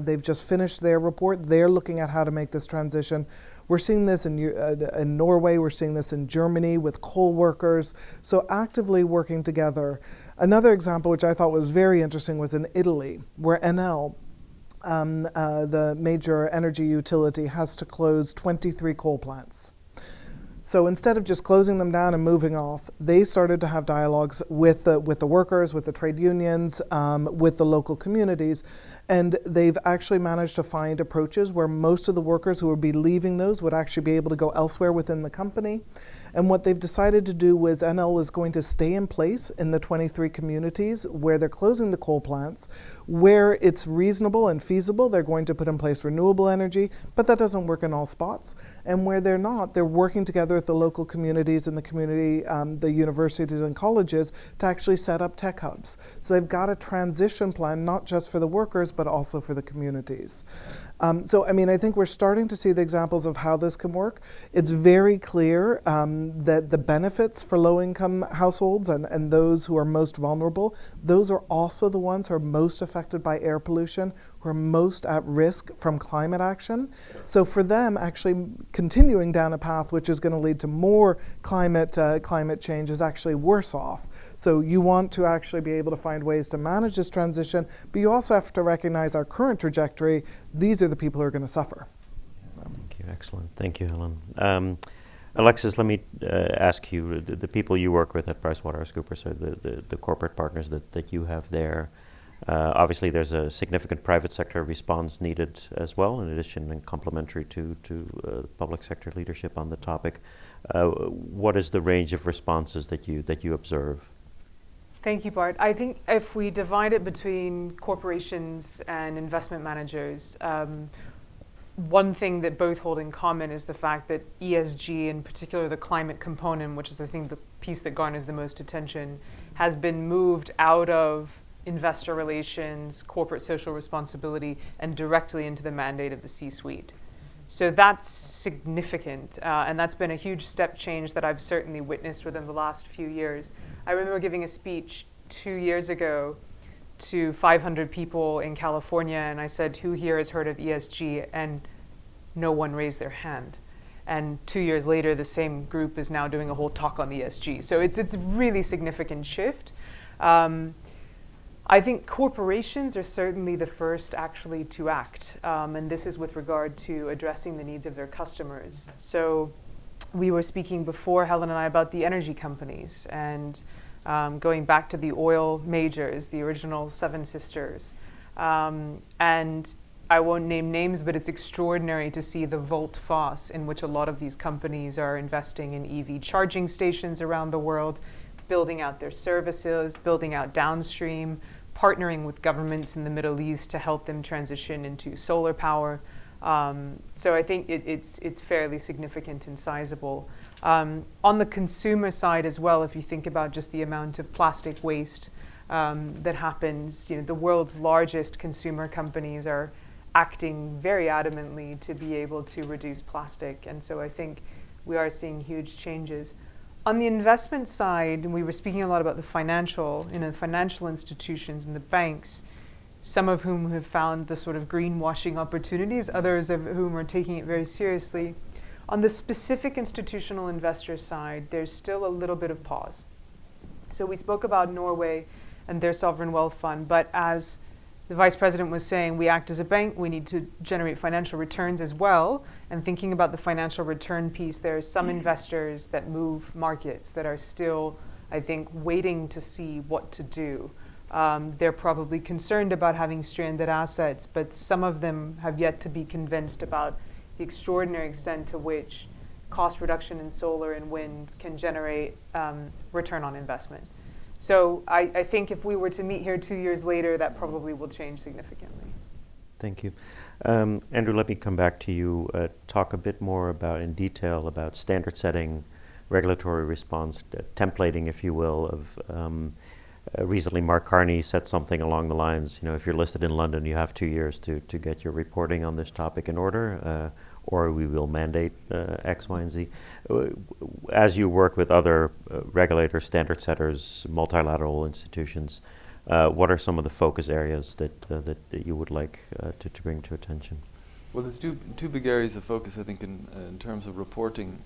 They've just finished their report. They're looking at how to make this transition. We're seeing this in Norway. We're seeing this in Germany with coal workers. So actively working together. Another example, which I thought was very interesting, was in Italy, where Enel, the major energy utility, has to close 23 coal plants. So instead of just closing them down and moving off, they started to have dialogues with the workers, with the trade unions, with the local communities, and they've actually managed to find approaches where most of the workers who would be leaving those would actually be able to go elsewhere within the company. And what they've decided to do was Enel is going to stay in place in the 23 communities where they're closing the coal plants. Where it's reasonable and feasible, they're going to put in place renewable energy, but that doesn't work in all spots. And where they're not, they're working together with the local communities and the community, the universities and colleges to actually set up tech hubs. So they've got a transition plan, not just for the workers, but also for the communities. So, I mean, I think we're starting to see the examples of how this can work. It's very clear that the benefits for low-income households and those who are most vulnerable, those are also the ones who are most affected by air pollution, who are most at risk from climate action. So for them, actually continuing down a path which is going to lead to more climate change is actually worse off. So you want to actually be able to find ways to manage this transition, but you also have to recognize our current trajectory. These are the people who are going to suffer. Thank you. Excellent. Thank you, Helen. Alexis, let me ask you, the people you work with at PricewaterhouseCoopers, so the corporate partners that you have there, obviously there's a significant private sector response needed as well, in addition and complementary to public sector leadership on the topic. What is the range of responses that you observe? Thank you, Bart. I think if we divide it between corporations and investment managers, one thing that both hold in common is the fact that ESG, in particular the climate component, which is I think the piece that garners the most attention, has been moved out of investor relations, corporate social responsibility, and directly into the mandate of the C-suite. So that's significant, and that's been a huge step change that I've certainly witnessed within the last few years. I remember giving a speech 2 years ago to 500 people in California, and I said, who here has heard of ESG? And no one raised their hand. And 2 years later, the same group is now doing a whole talk on ESG. So it's a really significant shift. I think corporations are certainly the first actually to act, and this is with regard to addressing the needs of their customers. So we were speaking before, Helen and I, about the energy companies, and going back to the oil majors, the original Seven Sisters. And I won't name names, but it's extraordinary to see the volte-face in which a lot of these companies are investing in EV charging stations around the world, building out their services, building out downstream, partnering with governments in the Middle East to help them transition into solar power. So I think it's fairly significant and sizable. On the consumer side as well, if you think about just the amount of plastic waste that happens, the world's largest consumer companies are acting very adamantly to be able to reduce plastic. And so I think we are seeing huge changes. On the investment side, and we were speaking a lot about the financial institutions and the banks, some of whom have found the sort of greenwashing opportunities, others of whom are taking it very seriously. On the specific institutional investor side, there's still a little bit of pause. So we spoke about Norway and their sovereign wealth fund, but as the Vice President was saying, we act as a bank, we need to generate financial returns as well. And thinking about the financial return piece, there are some investors that move markets that are still, I think, waiting to see what to do. They're probably concerned about having stranded assets, but some of them have yet to be convinced about the extraordinary extent to which cost reduction in solar and wind can generate return on investment. So I think if we were to meet here 2 years later, that probably will change significantly. Thank you. Andrew, let me come back to you. Talk a bit more about, in detail, about standard setting, regulatory response, templating, if you will, of recently Mark Carney said something along the lines, if you're listed in London, you have 2 years to get your reporting on this topic in order, or we will mandate X, Y, and Z. As you work with other regulators, standard setters, multilateral institutions, what are some of the focus areas that you would like to bring to attention? Well, there's two big areas of focus, I think, in terms of reporting.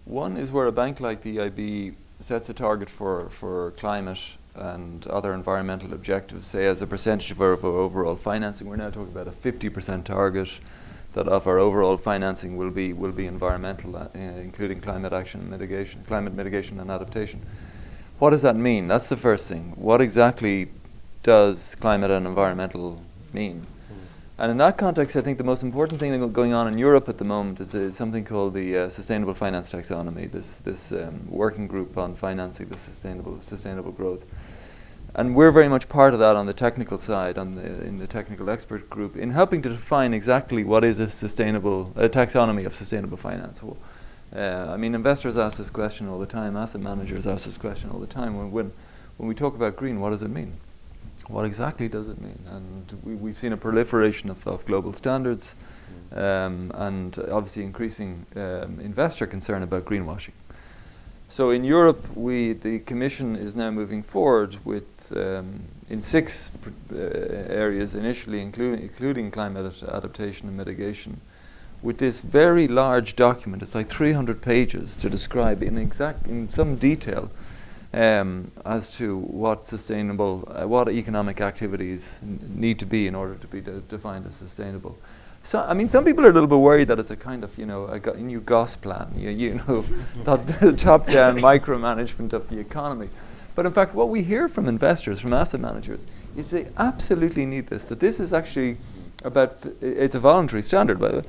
One is where a bank like the EIB sets a target for climate and other environmental objectives, say as a percentage of our overall financing. We're now talking about a 50% target that of our overall financing will be environmental, including climate mitigation and adaptation. What does that mean? That's the first thing. What exactly does climate and environmental mean? And in that context, I think the most important thing going on in Europe at the moment is something called the Sustainable Finance Taxonomy, this working group on financing the sustainable growth. And we're very much part of that on the technical side, in the technical expert group, in helping to define exactly what is a taxonomy of sustainable finance. Investors ask this question all the time, asset managers ask this question all the time. When we talk about green, what does it mean? What exactly does it mean? And we've seen a proliferation of global standards and obviously increasing investor concern about greenwashing. So in Europe, the Commission is now moving forward with in 6 areas initially, including climate adaptation and mitigation, with this very large document. It's like 300 pages to describe in some detail as to what what economic activities need to be in order to be defined as sustainable. So, some people are a little bit worried that it's a kind of, a new GOS plan, that top-down micromanagement of the economy. But in fact, what we hear from investors, from asset managers, is they absolutely need this, that this is actually about, it's a voluntary standard, by the way,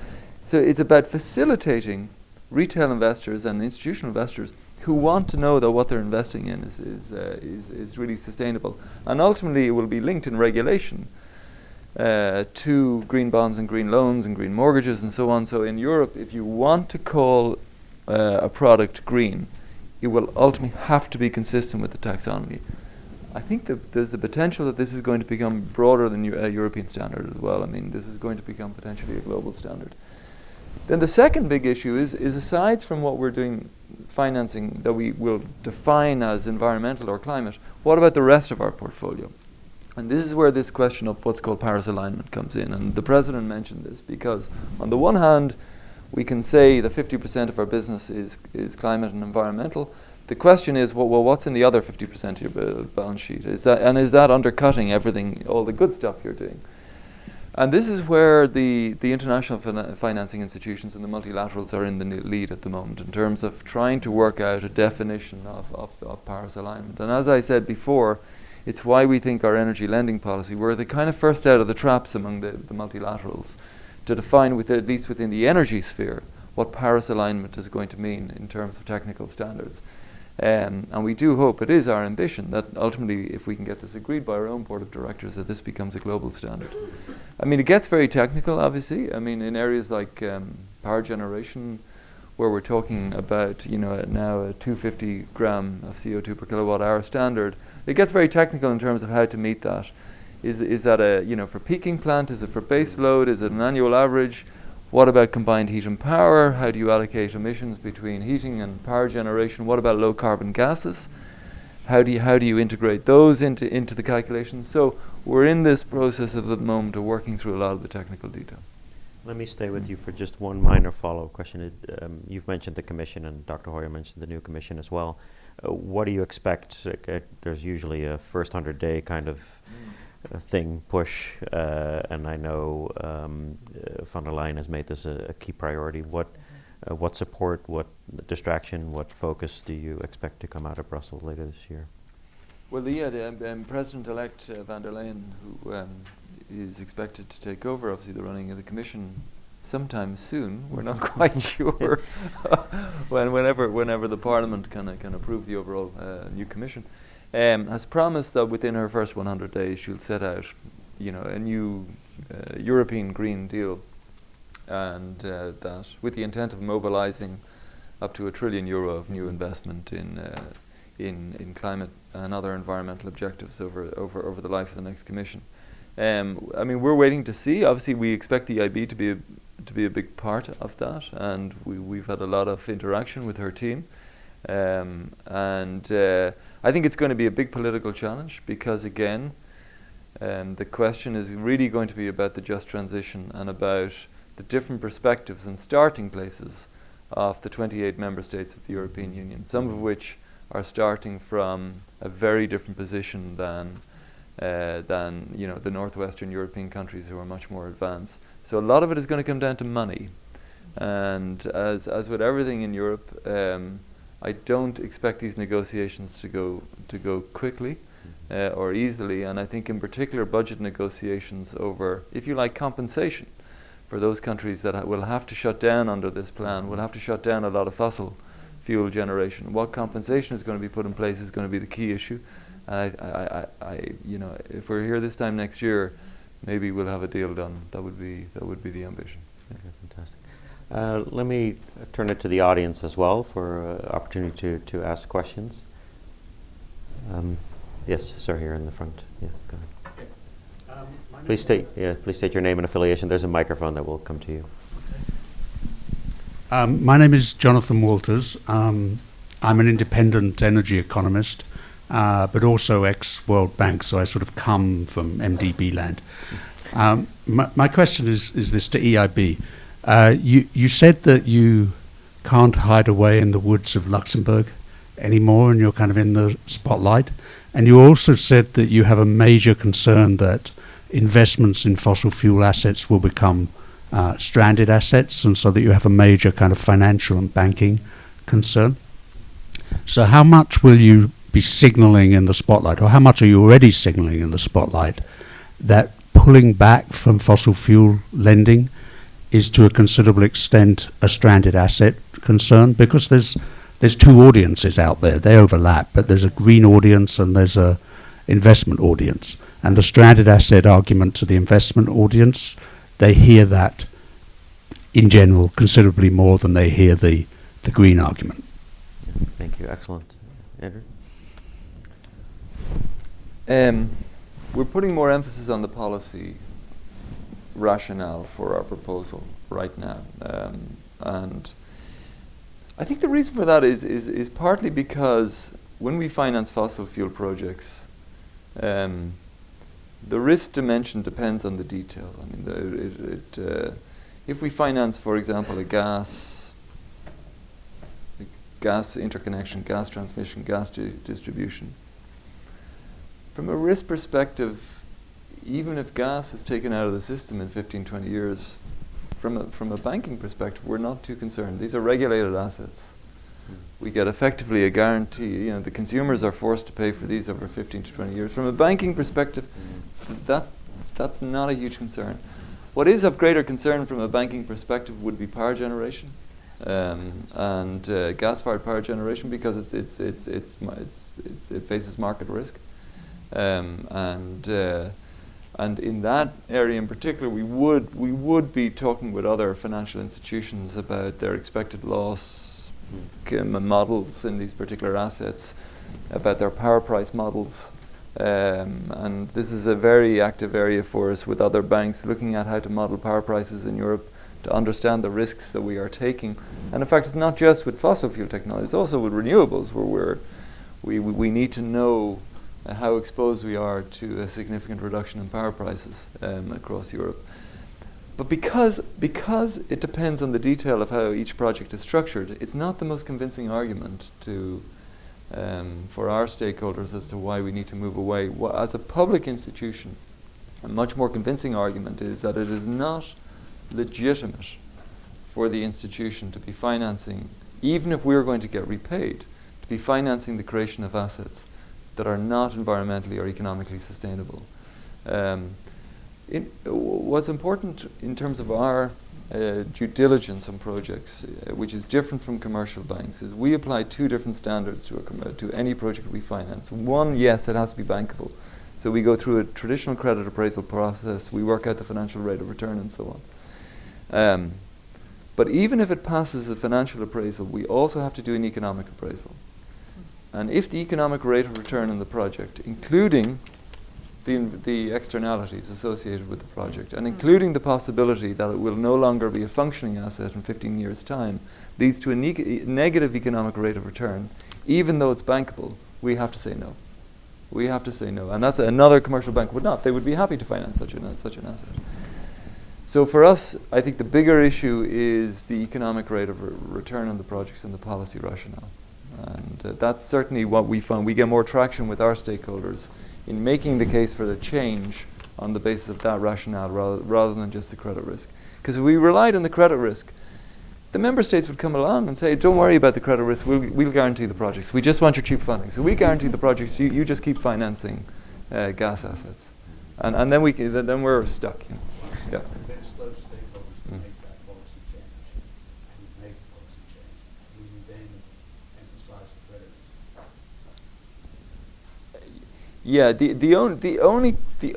so it's about facilitating retail investors and institutional investors who want to know that what they're investing in is really sustainable. And ultimately, it will be linked in regulation to green bonds and green loans and green mortgages and so on. So in Europe, if you want to call a product green, it will ultimately have to be consistent with the taxonomy. I think that there's the potential that this is going to become broader than a European standard as well. I mean, this is going to become potentially a global standard. Then the second big issue is aside from what we're doing, financing that we will define as environmental or climate, what about the rest of our portfolio? And this is where this question of what's called Paris alignment comes in. And the President mentioned this because on the one hand, we can say that 50% of our business is climate and environmental. The question is, well, what's in the other 50% of your balance sheet? Is that undercutting everything, all the good stuff you're doing? And this is where the international financing institutions and the multilaterals are in the lead at the moment in terms of trying to work out a definition of Paris alignment. And as I said before, it's why we think our energy lending policy, we're the kind of first out of the traps among the multilaterals to define, at least within the energy sphere, what Paris alignment is going to mean in terms of technical standards. And we do hope, it is our ambition, that ultimately, if we can get this agreed by our own board of directors, that this becomes a global standard. I mean, it gets very technical, obviously. I mean, in areas like power generation, where we're talking about, now a 250 gram of CO2 per kilowatt hour standard, it gets very technical in terms of how to meet that. Is that for peaking plant? Is it for base load? Is it an annual average? What about combined heat and power? How do you allocate emissions between heating and power generation? What about low carbon gases? How do you integrate those into the calculations? So we're in this process at the moment of working through a lot of the technical detail. Let me stay with you for just one minor follow-up question. You've mentioned the Commission, and Dr. Hoyer mentioned the new Commission as well. What do you expect? There's usually a first 100-day kind of thing, push, and I know von der Leyen has made this a key priority. What support, what distraction, what focus do you expect to come out of Brussels later this year? Well, the President-elect von der Leyen, who is expected to take over, obviously, the running of the Commission sometime soon. We're not quite sure whenever the Parliament can approve the overall new Commission. Has promised that within her first 100 days she'll set out, a new European Green Deal, and that with the intent of mobilising up to €1 trillion of new investment in climate and other environmental objectives over the life of the next Commission. I mean, we're waiting to see. Obviously, we expect the EIB to be a big part of that, and we've had a lot of interaction with her team. I think it's going to be a big political challenge because, again, the question is really going to be about the just transition and about the different perspectives and starting places of the 28 member states of the European Union, some of which are starting from a very different position than the northwestern European countries who are much more advanced. So a lot of it is going to come down to money. And as with everything in Europe, I don't expect these negotiations to go quickly or easily, and I think in particular budget negotiations over, if you like, compensation for those countries that will have to shut down under this plan, will have to shut down a lot of fossil fuel generation. What compensation is going to be put in place is going to be the key issue. And if we're here this time next year, maybe we'll have a deal done. That would be the ambition. Okay, fantastic. Let me turn it to the audience as well for opportunity to ask questions. Yes, sir, here in the front. Yeah, go ahead. Please state your name and affiliation. There's a microphone that will come to you. My name is Jonathan Walters. I'm an independent energy economist, but also ex-World Bank, so I sort of come from MDB land. My question is this to EIB. You said that you can't hide away in the woods of Luxembourg anymore and you're kind of in the spotlight. And you also said that you have a major concern that investments in fossil fuel assets will become stranded assets, and so that you have a major kind of financial and banking concern. So how much will you be signalling in the spotlight, or how much are you already signalling in the spotlight, that pulling back from fossil fuel lending is to a considerable extent a stranded asset concern? Because there's two audiences out there. They overlap, but there's a green audience and there's a investment audience. And the stranded asset argument to the investment audience, they hear that in general considerably more than they hear the green argument. Thank you. Excellent. Andrew? We're putting more emphasis on the policy rationale for our proposal right now. And I think the reason for that is partly because when we finance fossil fuel projects, the risk dimension depends on the detail. I mean, if we finance, for example, a gas interconnection, gas transmission, gas distribution, from a risk perspective, even if gas is taken out of the system in 15, 20 years, from a banking perspective, we're not too concerned. These are regulated assets. We get effectively a guarantee. The consumers are forced to pay for these over 15 to 20 years. From a banking perspective, that's not a huge concern. What is of greater concern from a banking perspective would be power generation and gas-fired power generation, because it faces market risk. And in that area in particular, we would be talking with other financial institutions about their expected loss models in these particular assets, about their power price models. And this is a very active area for us with other banks, looking at how to model power prices in Europe to understand the risks that we are taking. And in fact, it's not just with fossil fuel technology, it's also with renewables, where we need to know how exposed we are to a significant reduction in power prices across Europe. But because it depends on the detail of how each project is structured, it's not the most convincing argument for our stakeholders as to why we need to move away. As a public institution, a much more convincing argument is that it is not legitimate for the institution to be financing, even if we're going to get repaid, to be financing the creation of assets that are not environmentally or economically sustainable. What's important in terms of our due diligence on projects, which is different from commercial banks, is we apply two different standards to any project we finance. One, yes, it has to be bankable. So we go through a traditional credit appraisal process, we work out the financial rate of return and so on. But even if it passes the financial appraisal, we also have to do an economic appraisal. And if the economic rate of return in the project, including the externalities associated with the project, and including the possibility that it will no longer be a functioning asset in 15 years' time, leads to a negative economic rate of return, even though it's bankable, we have to say no. We have to say no. And that's another commercial bank would not. They would be happy to finance such an asset. So for us, I think the bigger issue is the economic rate of return on the projects and the policy rationale. And that's certainly what we found. We get more traction with our stakeholders in making the case for the change on the basis of that rationale rather than just the credit risk. Because if we relied on the credit risk, the member states would come along and say, don't worry about the credit risk, we'll guarantee the projects. We just want your cheap funding. So we guarantee the projects, you just keep financing gas assets. And then then we're stuck. Yeah. Yeah, the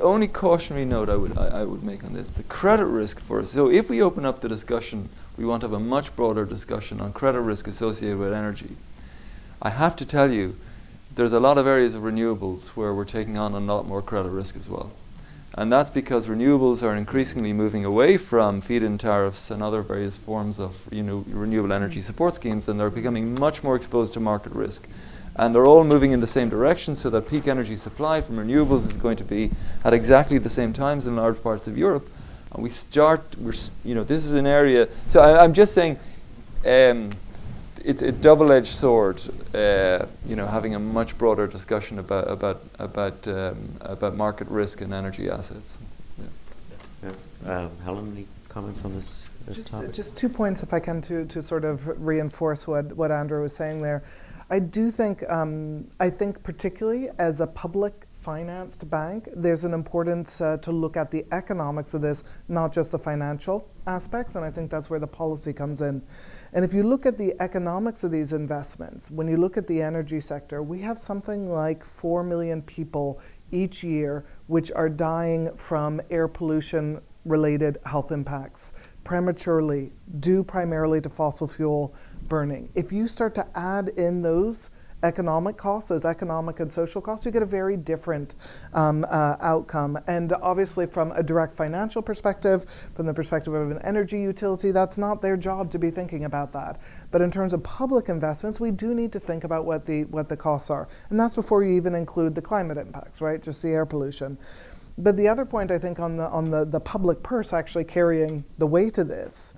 only cautionary note I would make on this, the credit risk for us. So if we open up the discussion, we want to have a much broader discussion on credit risk associated with energy. I have to tell you, there's a lot of areas of renewables where we're taking on a lot more credit risk as well. And that's because renewables are increasingly moving away from feed-in tariffs and other various forms of renewable energy support schemes, and they're becoming much more exposed to market risk. And they're all moving in the same direction, so that peak energy supply from renewables is going to be at exactly the same times in large parts of Europe. And this is an area. So I'm just saying, it's a double-edged sword. Having a much broader discussion about market risk and energy assets. Helen, any comments on this topic? Just 2 points, if I can, to sort of reinforce what Andrew was saying there. I do think, I think particularly as a public financed bank, there's an importance to look at the economics of this, not just the financial aspects, and I think that's where the policy comes in. And if you look at the economics of these investments, when you look at the energy sector, we have something like 4 million people each year which are dying from air pollution related health impacts prematurely, due primarily to fossil fuel burning. If you start to add in those economic costs, those economic and social costs, you get a very different outcome. And obviously from a direct financial perspective, from the perspective of an energy utility, that's not their job to be thinking about that. But in terms of public investments, we do need to think about what the costs are. And that's before you even include the climate impacts, right? Just the air pollution. But the other point, I think, on the public purse actually carrying the weight of this,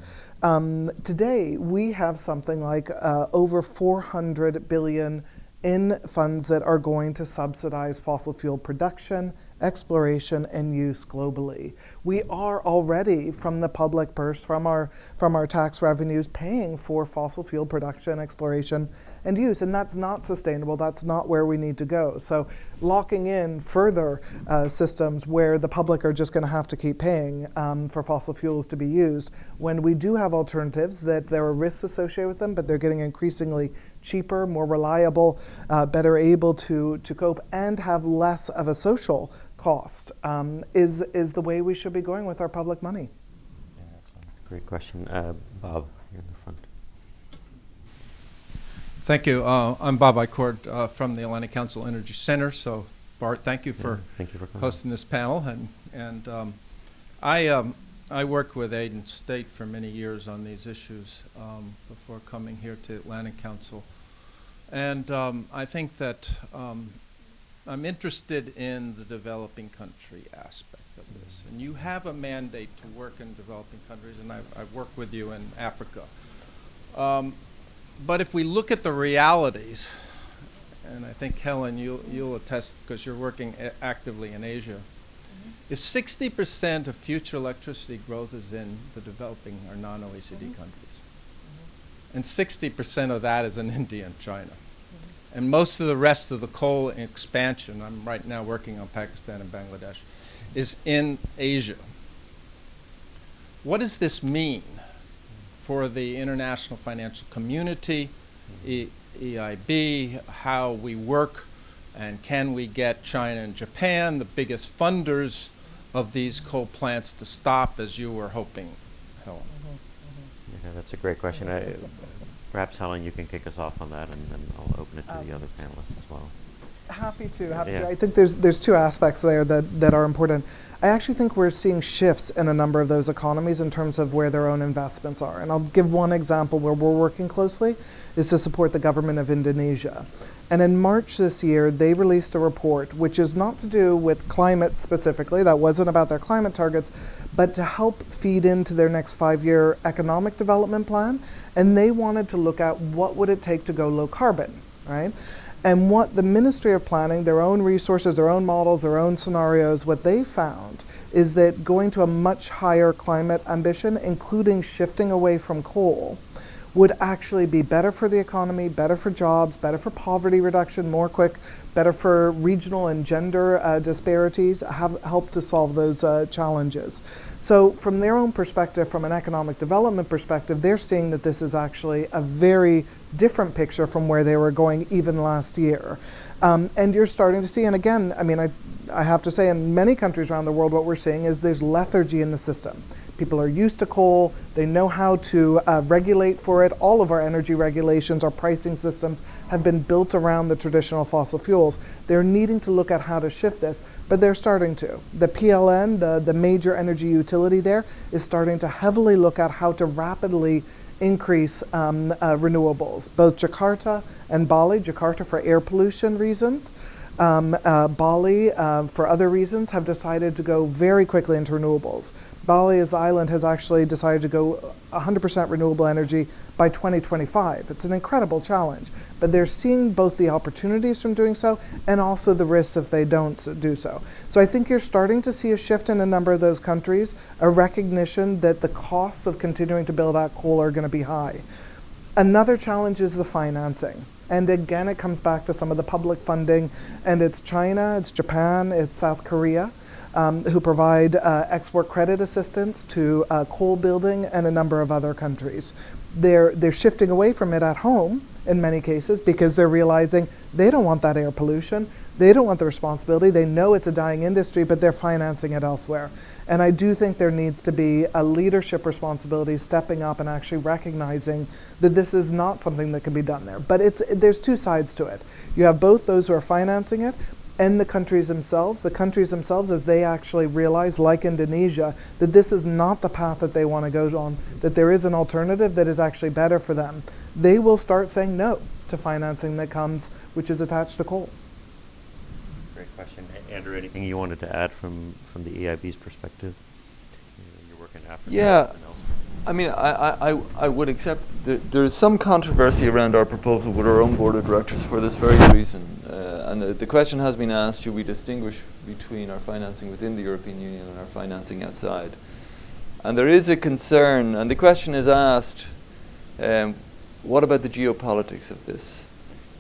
today we have something like over 400 billion in funds that are going to subsidize fossil fuel production, exploration, and use globally. We are already, from the public purse, from our tax revenues, paying for fossil fuel production, exploration, and use, and that's not sustainable. That's not where we need to go. So locking in further systems where the public are just going to have to keep paying for fossil fuels to be used, when we do have alternatives that there are risks associated with them, but they're getting increasingly cheaper, more reliable, better able to cope, and have less of a social cost, is the way we should be going with our public money. Yeah, excellent. Great question. Bob, here in the front. Thank you. I'm Bob Icord from the Atlantic Council Energy Center. So, Bart, thank you for hosting this panel. And I worked with Aid and State for many years on these issues before coming here to Atlantic Council. And I think that I'm interested in the developing country aspect of this. And you have a mandate to work in developing countries, and I've worked with you in Africa. But if we look at the realities, and I think, Helen, you'll attest because you're working actively in Asia, if 60% of future electricity growth is in the developing or non-OECD countries, and 60% of that is in India and China, and most of the rest of the coal expansion, I'm right now working on Pakistan and Bangladesh, is in Asia. What does this mean for the international financial community, EIB, how we work, and can we get China and Japan, the biggest funders of these coal plants, to stop as you were hoping, Helen? Yeah, that's a great question. Perhaps, Helen, you can kick us off on that, and then I'll open it to the other panelists as well. Happy to. I think there's two aspects there that are important. I actually think we're seeing shifts in a number of those economies in terms of where their own investments are. And I'll give one example where we're working closely, is to support the government of Indonesia. And in March this year, they released a report, which is not to do with climate specifically, that wasn't about their climate targets, but to help feed into their next 5-year economic development plan. And they wanted to look at what would it take to go low carbon, right? And what the Ministry of Planning, their own resources, their own models, their own scenarios, what they found is that going to a much higher climate ambition, including shifting away from coal, would actually be better for the economy, better for jobs, better for poverty reduction, more quick, better for regional and gender disparities, have helped to solve those challenges. So from their own perspective, from an economic development perspective, they're seeing that this is actually a very different picture from where they were going even last year. And you're starting to see, and again, I mean, I have to say in many countries around the world, what we're seeing is there's lethargy in the system. People are used to coal, they know how to regulate for it. All of our energy regulations, our pricing systems have been built around the traditional fossil fuels. They're needing to look at how to shift this, but they're starting to. The PLN, the major energy utility there, is starting to heavily look at how to rapidly increase renewables. Both Jakarta and Bali, Jakarta for air pollution reasons, Bali for other reasons, have decided to go very quickly into renewables. Bali as the island has actually decided to go 100% renewable energy by 2025. It's an incredible challenge, but they're seeing both the opportunities from doing so and also the risks if they don't do so. So I think you're starting to see a shift in a number of those countries, a recognition that the costs of continuing to build out coal are going to be high. Another challenge is the financing. And again, it comes back to some of the public funding, and it's China, it's Japan, it's South Korea, who provide export credit assistance to coal building and a number of other countries. They're shifting away from it at home in many cases because they're realizing they don't want that air pollution. They don't want the responsibility. They know it's a dying industry, but they're financing it elsewhere. And I do think there needs to be a leadership responsibility stepping up and actually recognizing that this is not something that can be done there. But there's two sides to it. You have both those who are financing it and the countries themselves. The countries themselves, as they actually realize, like Indonesia, that this is not the path that they want to go on, that there is an alternative that is actually better for them. They will start saying no to financing that comes, which is attached to coal. Great question. Andrew, anything you wanted to add from the EIB's perspective? You're working in Africa. Yeah. and elsewhere. I mean, I would accept that there is some controversy around our proposal with our own board of directors for this very reason. And the question has been asked, should we distinguish between our financing within the European Union and our financing outside? And there is a concern, and the question is asked, what about the geopolitics of this?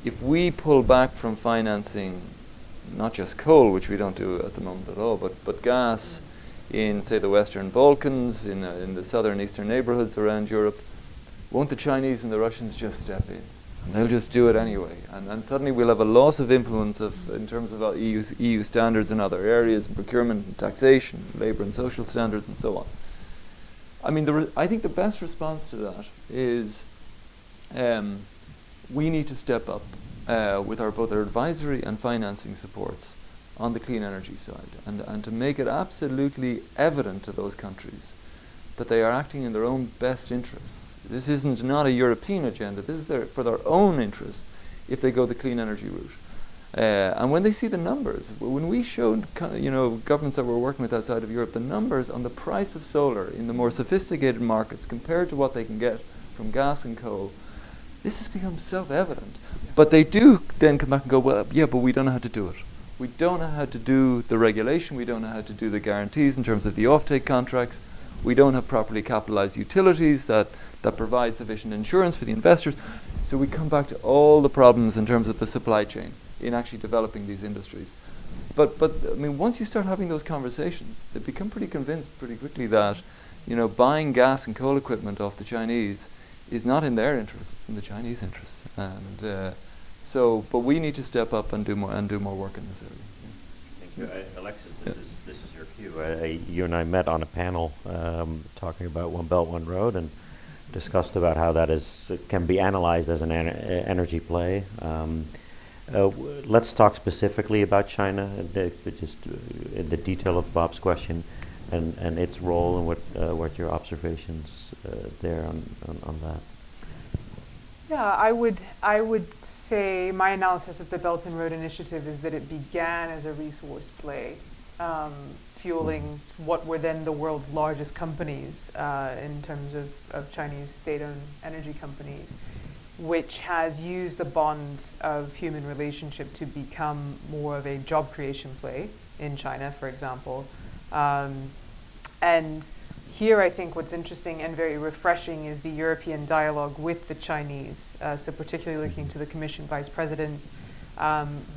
If we pull back from financing not just coal, which we don't do at the moment at all, but gas in, say, the Western Balkans, in the southern eastern neighborhoods around Europe, won't the Chinese and the Russians just step in? And they'll just do it anyway. And suddenly we'll have a loss of influence in terms of EU standards in other areas, procurement and taxation, labor and social standards, and so on. I mean, I think the best response to that is we need to step up with both our advisory and financing supports on the clean energy side, and to make it absolutely evident to those countries that they are acting in their own best interests. This isn't not a European agenda. This is for their own interests if they go the clean energy route. And when they see the numbers, when we showed governments that we're working with outside of Europe, the numbers on the price of solar in the more sophisticated markets compared to what they can get from gas and coal, this has become self-evident. But they do then come back and go, well, yeah, but we don't know how to do it. We don't know how to do the regulation. We don't know how to do the guarantees in terms of the offtake contracts. We don't have properly capitalized utilities that provide sufficient insurance for the investors. So we come back to all the problems in terms of the supply chain in actually developing these industries. But I mean, once you start having those conversations, they become pretty convinced pretty quickly that, buying gas and coal equipment off the Chinese is not in their interest, it's in the Chinese interest. And but we need to step up and do more work in this area. Thank you. Alexis, this is your cue. You and I met on a panel talking about One Belt, One Road, and discussed about how that can be analyzed as an energy play. Let's talk specifically about China, just in the detail of Bob's question, and its role, and what your observations there on that. Yeah, I would say my analysis of the Belt and Road Initiative is that it began as a resource play, fueling what were then the world's largest companies in terms of Chinese state-owned energy companies, which has used the bonds of human relationship to become more of a job creation play in China, for example. And here I think what's interesting and very refreshing is the European dialogue with the Chinese, so particularly looking to the Commission Vice President's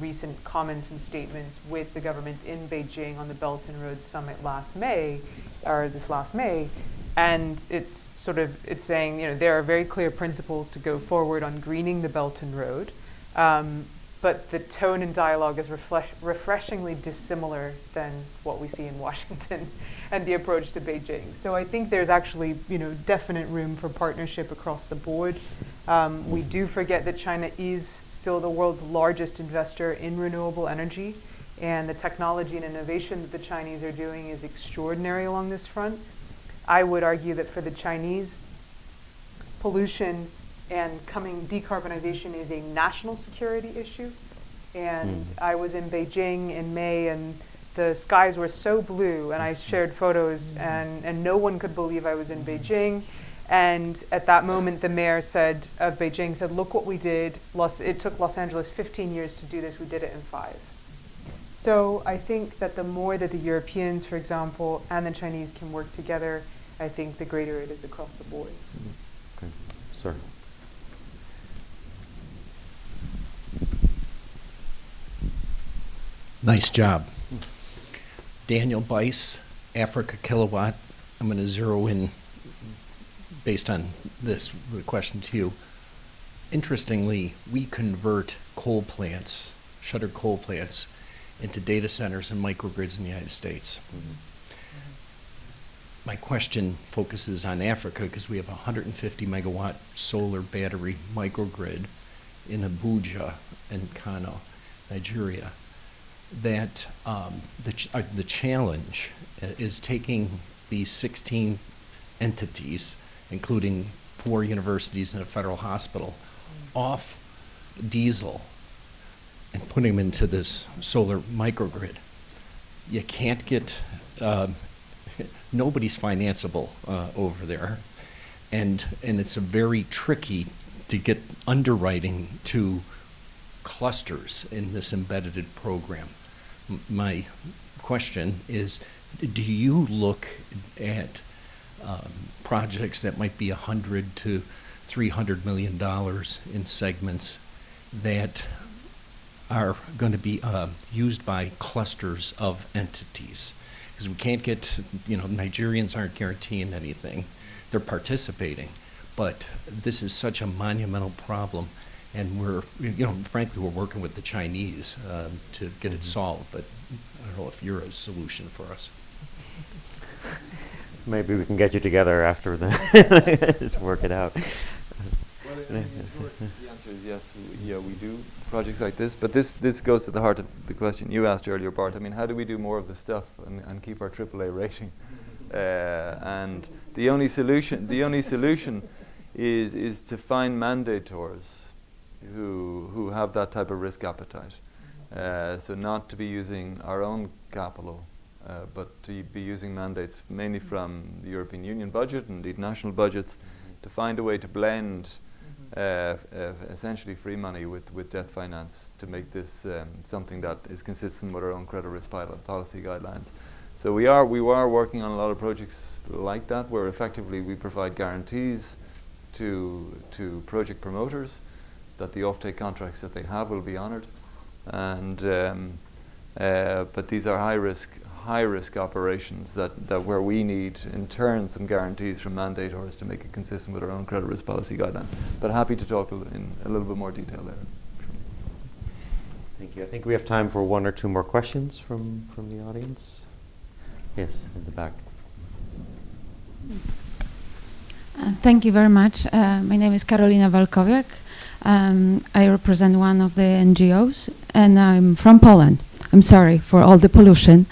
recent comments and statements with the government in Beijing on the Belt and Road Summit this last May, and it's saying, there are very clear principles to go forward on greening the Belt and Road, but the tone and dialogue is refreshingly dissimilar than what we see in Washington and the approach to Beijing. So I think there's actually, definite room for partnership across the board. We do forget that China is still the world's largest investor in renewable energy, and the technology and innovation that the Chinese are doing is extraordinary along this front. I would argue that for the Chinese, pollution and decarbonization is a national security issue. And I was in Beijing in May, and the skies were so blue, and I shared photos, and no one could believe I was in Beijing. And at that moment, the mayor of Beijing said, look what we did. It took Los Angeles 15 years to do this. We did it in 5. So I think that the more that the Europeans, for example, and the Chinese can work together, I think the greater it is across the board. Okay, sir. Nice job. Daniel Bice, Africa Kilowatt. I'm going to zero in based on the question to you. Interestingly, we convert coal plants, shuttered coal plants, into data centers and microgrids in the United States. My question focuses on Africa because we have a 150 megawatt solar battery microgrid in Abuja and Kano, Nigeria. That the challenge is taking these 16 entities, including 4 universities and a federal hospital, off diesel and putting them into this solar microgrid. You can't get, nobody's financeable over there. And it's a very tricky to get underwriting to clusters in this embedded program. My question is, do you look at projects that might be $100 to $300 million in segments that are going to be used by clusters of entities? Because we can't get, Nigerians aren't guaranteeing anything. They're participating. But this is such a monumental problem. And we're, frankly, we're working with the Chinese to get it solved. But I don't know if you're a solution for us. Maybe we can get you together after the just work it out. Well, the answer is yes. We do projects like this, but this goes to the heart of the question you asked earlier, Bart. I mean, how do we do more of this stuff and keep our AAA rating? And the only solution is to find mandators who have that type of risk appetite. So not to be using our own capital, but to be using mandates mainly from the European Union budget and indeed national budgets, to find a way to blend essentially free money with debt finance to make this something that is consistent with our own credit risk policy guidelines. So we are working on a lot of projects like that, where effectively we provide guarantees to project promoters that the offtake contracts that they have will be honoured, and but these are high risk operations that where we need in turn some guarantees from mandators to make it consistent with our own credit risk policy guidelines. But happy to talk in a little bit more detail later. Thank you. I think we have time for 1 or 2 more questions from the audience. Yes, in the back. Thank you very much. My name is Karolina Walkowiak. I represent one of the NGOs, and I'm from Poland. I'm sorry for all the pollution.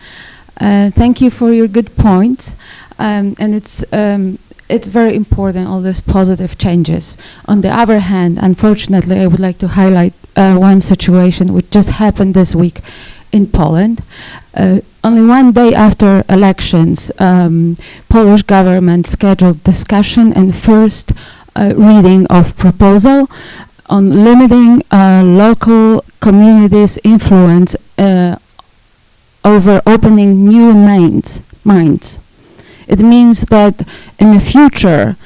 Thank you for your good points, and it's very important, all these positive changes. On the other hand, unfortunately, I would like to highlight one situation which just happened this week in Poland. Only one day after elections, Polish government scheduled discussion and first reading of proposal on limiting local communities' influence over opening new mines. It means that in the future,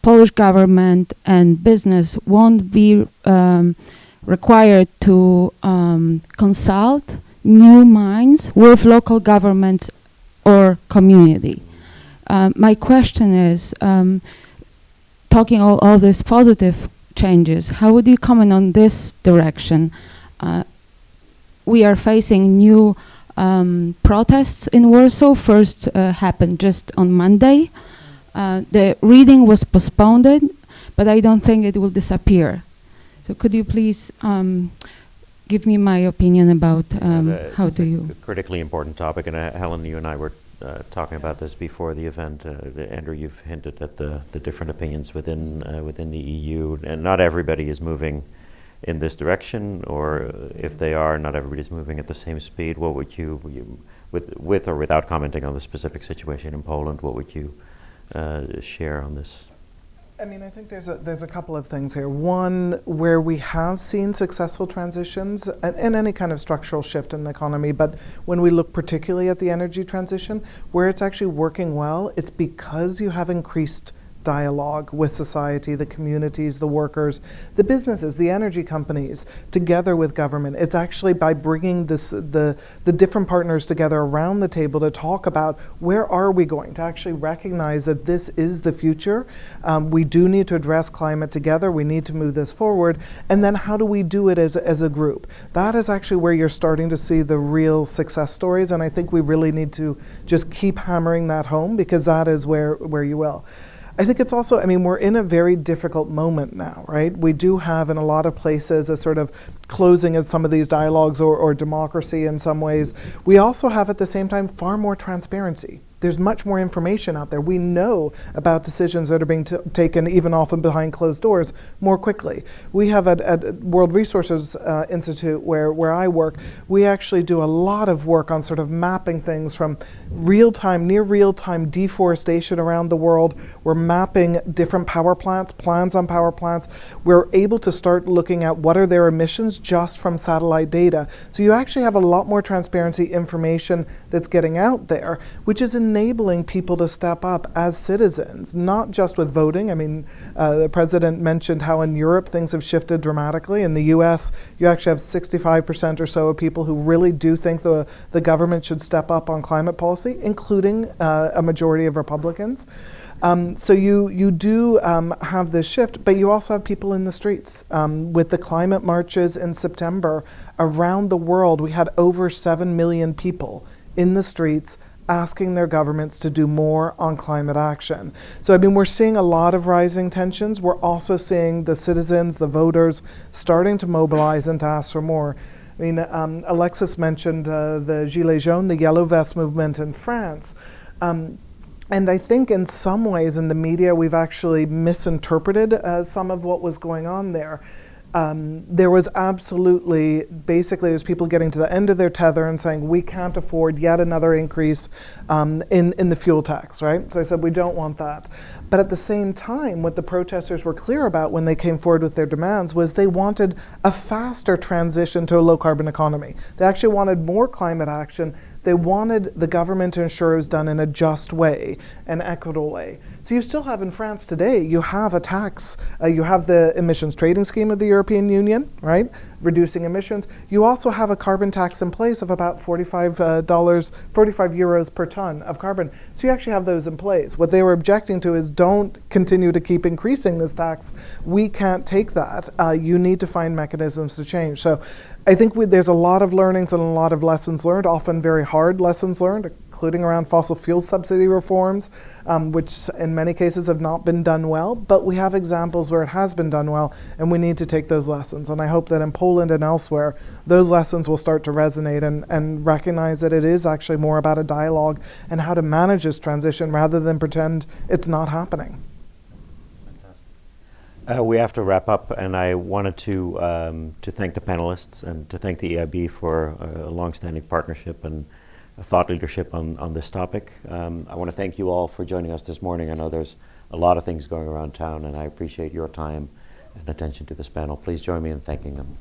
Polish government and business won't be required to consult new mines with local government or community. My question is, talking all these positive changes, how would you comment on this direction? We are facing new protests in Warsaw. First happened just on Monday. The reading was postponed, but I don't think it will disappear. So could you please give me my opinion about how do you... A critically important topic, and Helen, you and I were talking about this before the event. Andrew, you've hinted at the different opinions within the EU, and not everybody is moving in this direction, or if they are, not everybody's moving at the same speed. What would you with or without commenting on the specific situation in Poland, what would you share on this? I mean, I think there's a couple of things here. One, where we have seen successful transitions and any kind of structural shift in the economy, but when we look particularly at the energy transition, where it's actually working well, it's because you have increased dialogue with society, the communities, the workers, the businesses, the energy companies, together with government. It's actually by bringing the different partners together around the table to talk about where are we going, to actually recognize that this is the future. We do need to address climate together. We need to move this forward. And then how do we do it as a group? That is actually where you're starting to see the real success stories. And I think we really need to just keep hammering that home, because that is where you will. I think it's also, I mean, we're in a very difficult moment now, right? We do have in a lot of places a sort of closing of some of these dialogues or democracy in some ways. We also have at the same time far more transparency. There's much more information out there. We know about decisions that are being taken even often behind closed doors more quickly. We have at World Resources Institute where I work, we actually do a lot of work on sort of mapping things from real-time, near real-time deforestation around the world. We're mapping different power plants, plans on power plants. We're able to start looking at what are their emissions just from satellite data. So you actually have a lot more transparency information that's getting out there, which is enabling people to step up as citizens, not just with voting. I mean, the president mentioned how in Europe things have shifted dramatically. In the US, you actually have 65% or so of people who really do think the government should step up on climate policy, including a majority of Republicans. So you do have this shift, but you also have people in the streets. With the climate marches in September, around the world, we had over 7 million people in the streets asking their governments to do more on climate action. So I mean, we're seeing a lot of rising tensions. We're also seeing the citizens, the voters, starting to mobilize and to ask for more. I mean, Alexis mentioned the Gilets jaunes, the yellow vest movement in France. And I think in some ways in the media, we've actually misinterpreted some of what was going on there. There was absolutely, basically, there's people getting to the end of their tether and saying, we can't afford yet another increase in the fuel tax, right? So I said, we don't want that. But at the same time, what the protesters were clear about when they came forward with their demands was they wanted a faster transition to a low carbon economy. They actually wanted more climate action. They wanted the government to ensure it was done in a just way, an equitable way. So you still have in France today, you have a tax. You have the emissions trading scheme of the European Union, right? Reducing emissions. You also have a carbon tax in place of about $45 euros per ton of carbon. So you actually have those in place. What they were objecting to is don't continue to keep increasing this tax. We can't take that. You need to find mechanisms to change. So I think there's a lot of learnings and a lot of lessons learned, often very hard lessons learned, including around fossil fuel subsidy reforms, which in many cases have not been done well. But we have examples where it has been done well, and we need to take those lessons. And I hope that in Poland and elsewhere, those lessons will start to resonate and recognize that it is actually more about a dialogue and how to manage this transition rather than pretend it's not happening. We have to wrap up, and I wanted to thank the panelists and to thank the EIB for a long-standing partnership and thought leadership on this topic. I want to thank you all for joining us this morning. I know there's a lot of things going around town, and I appreciate your time and attention to this panel. Please join me in thanking them.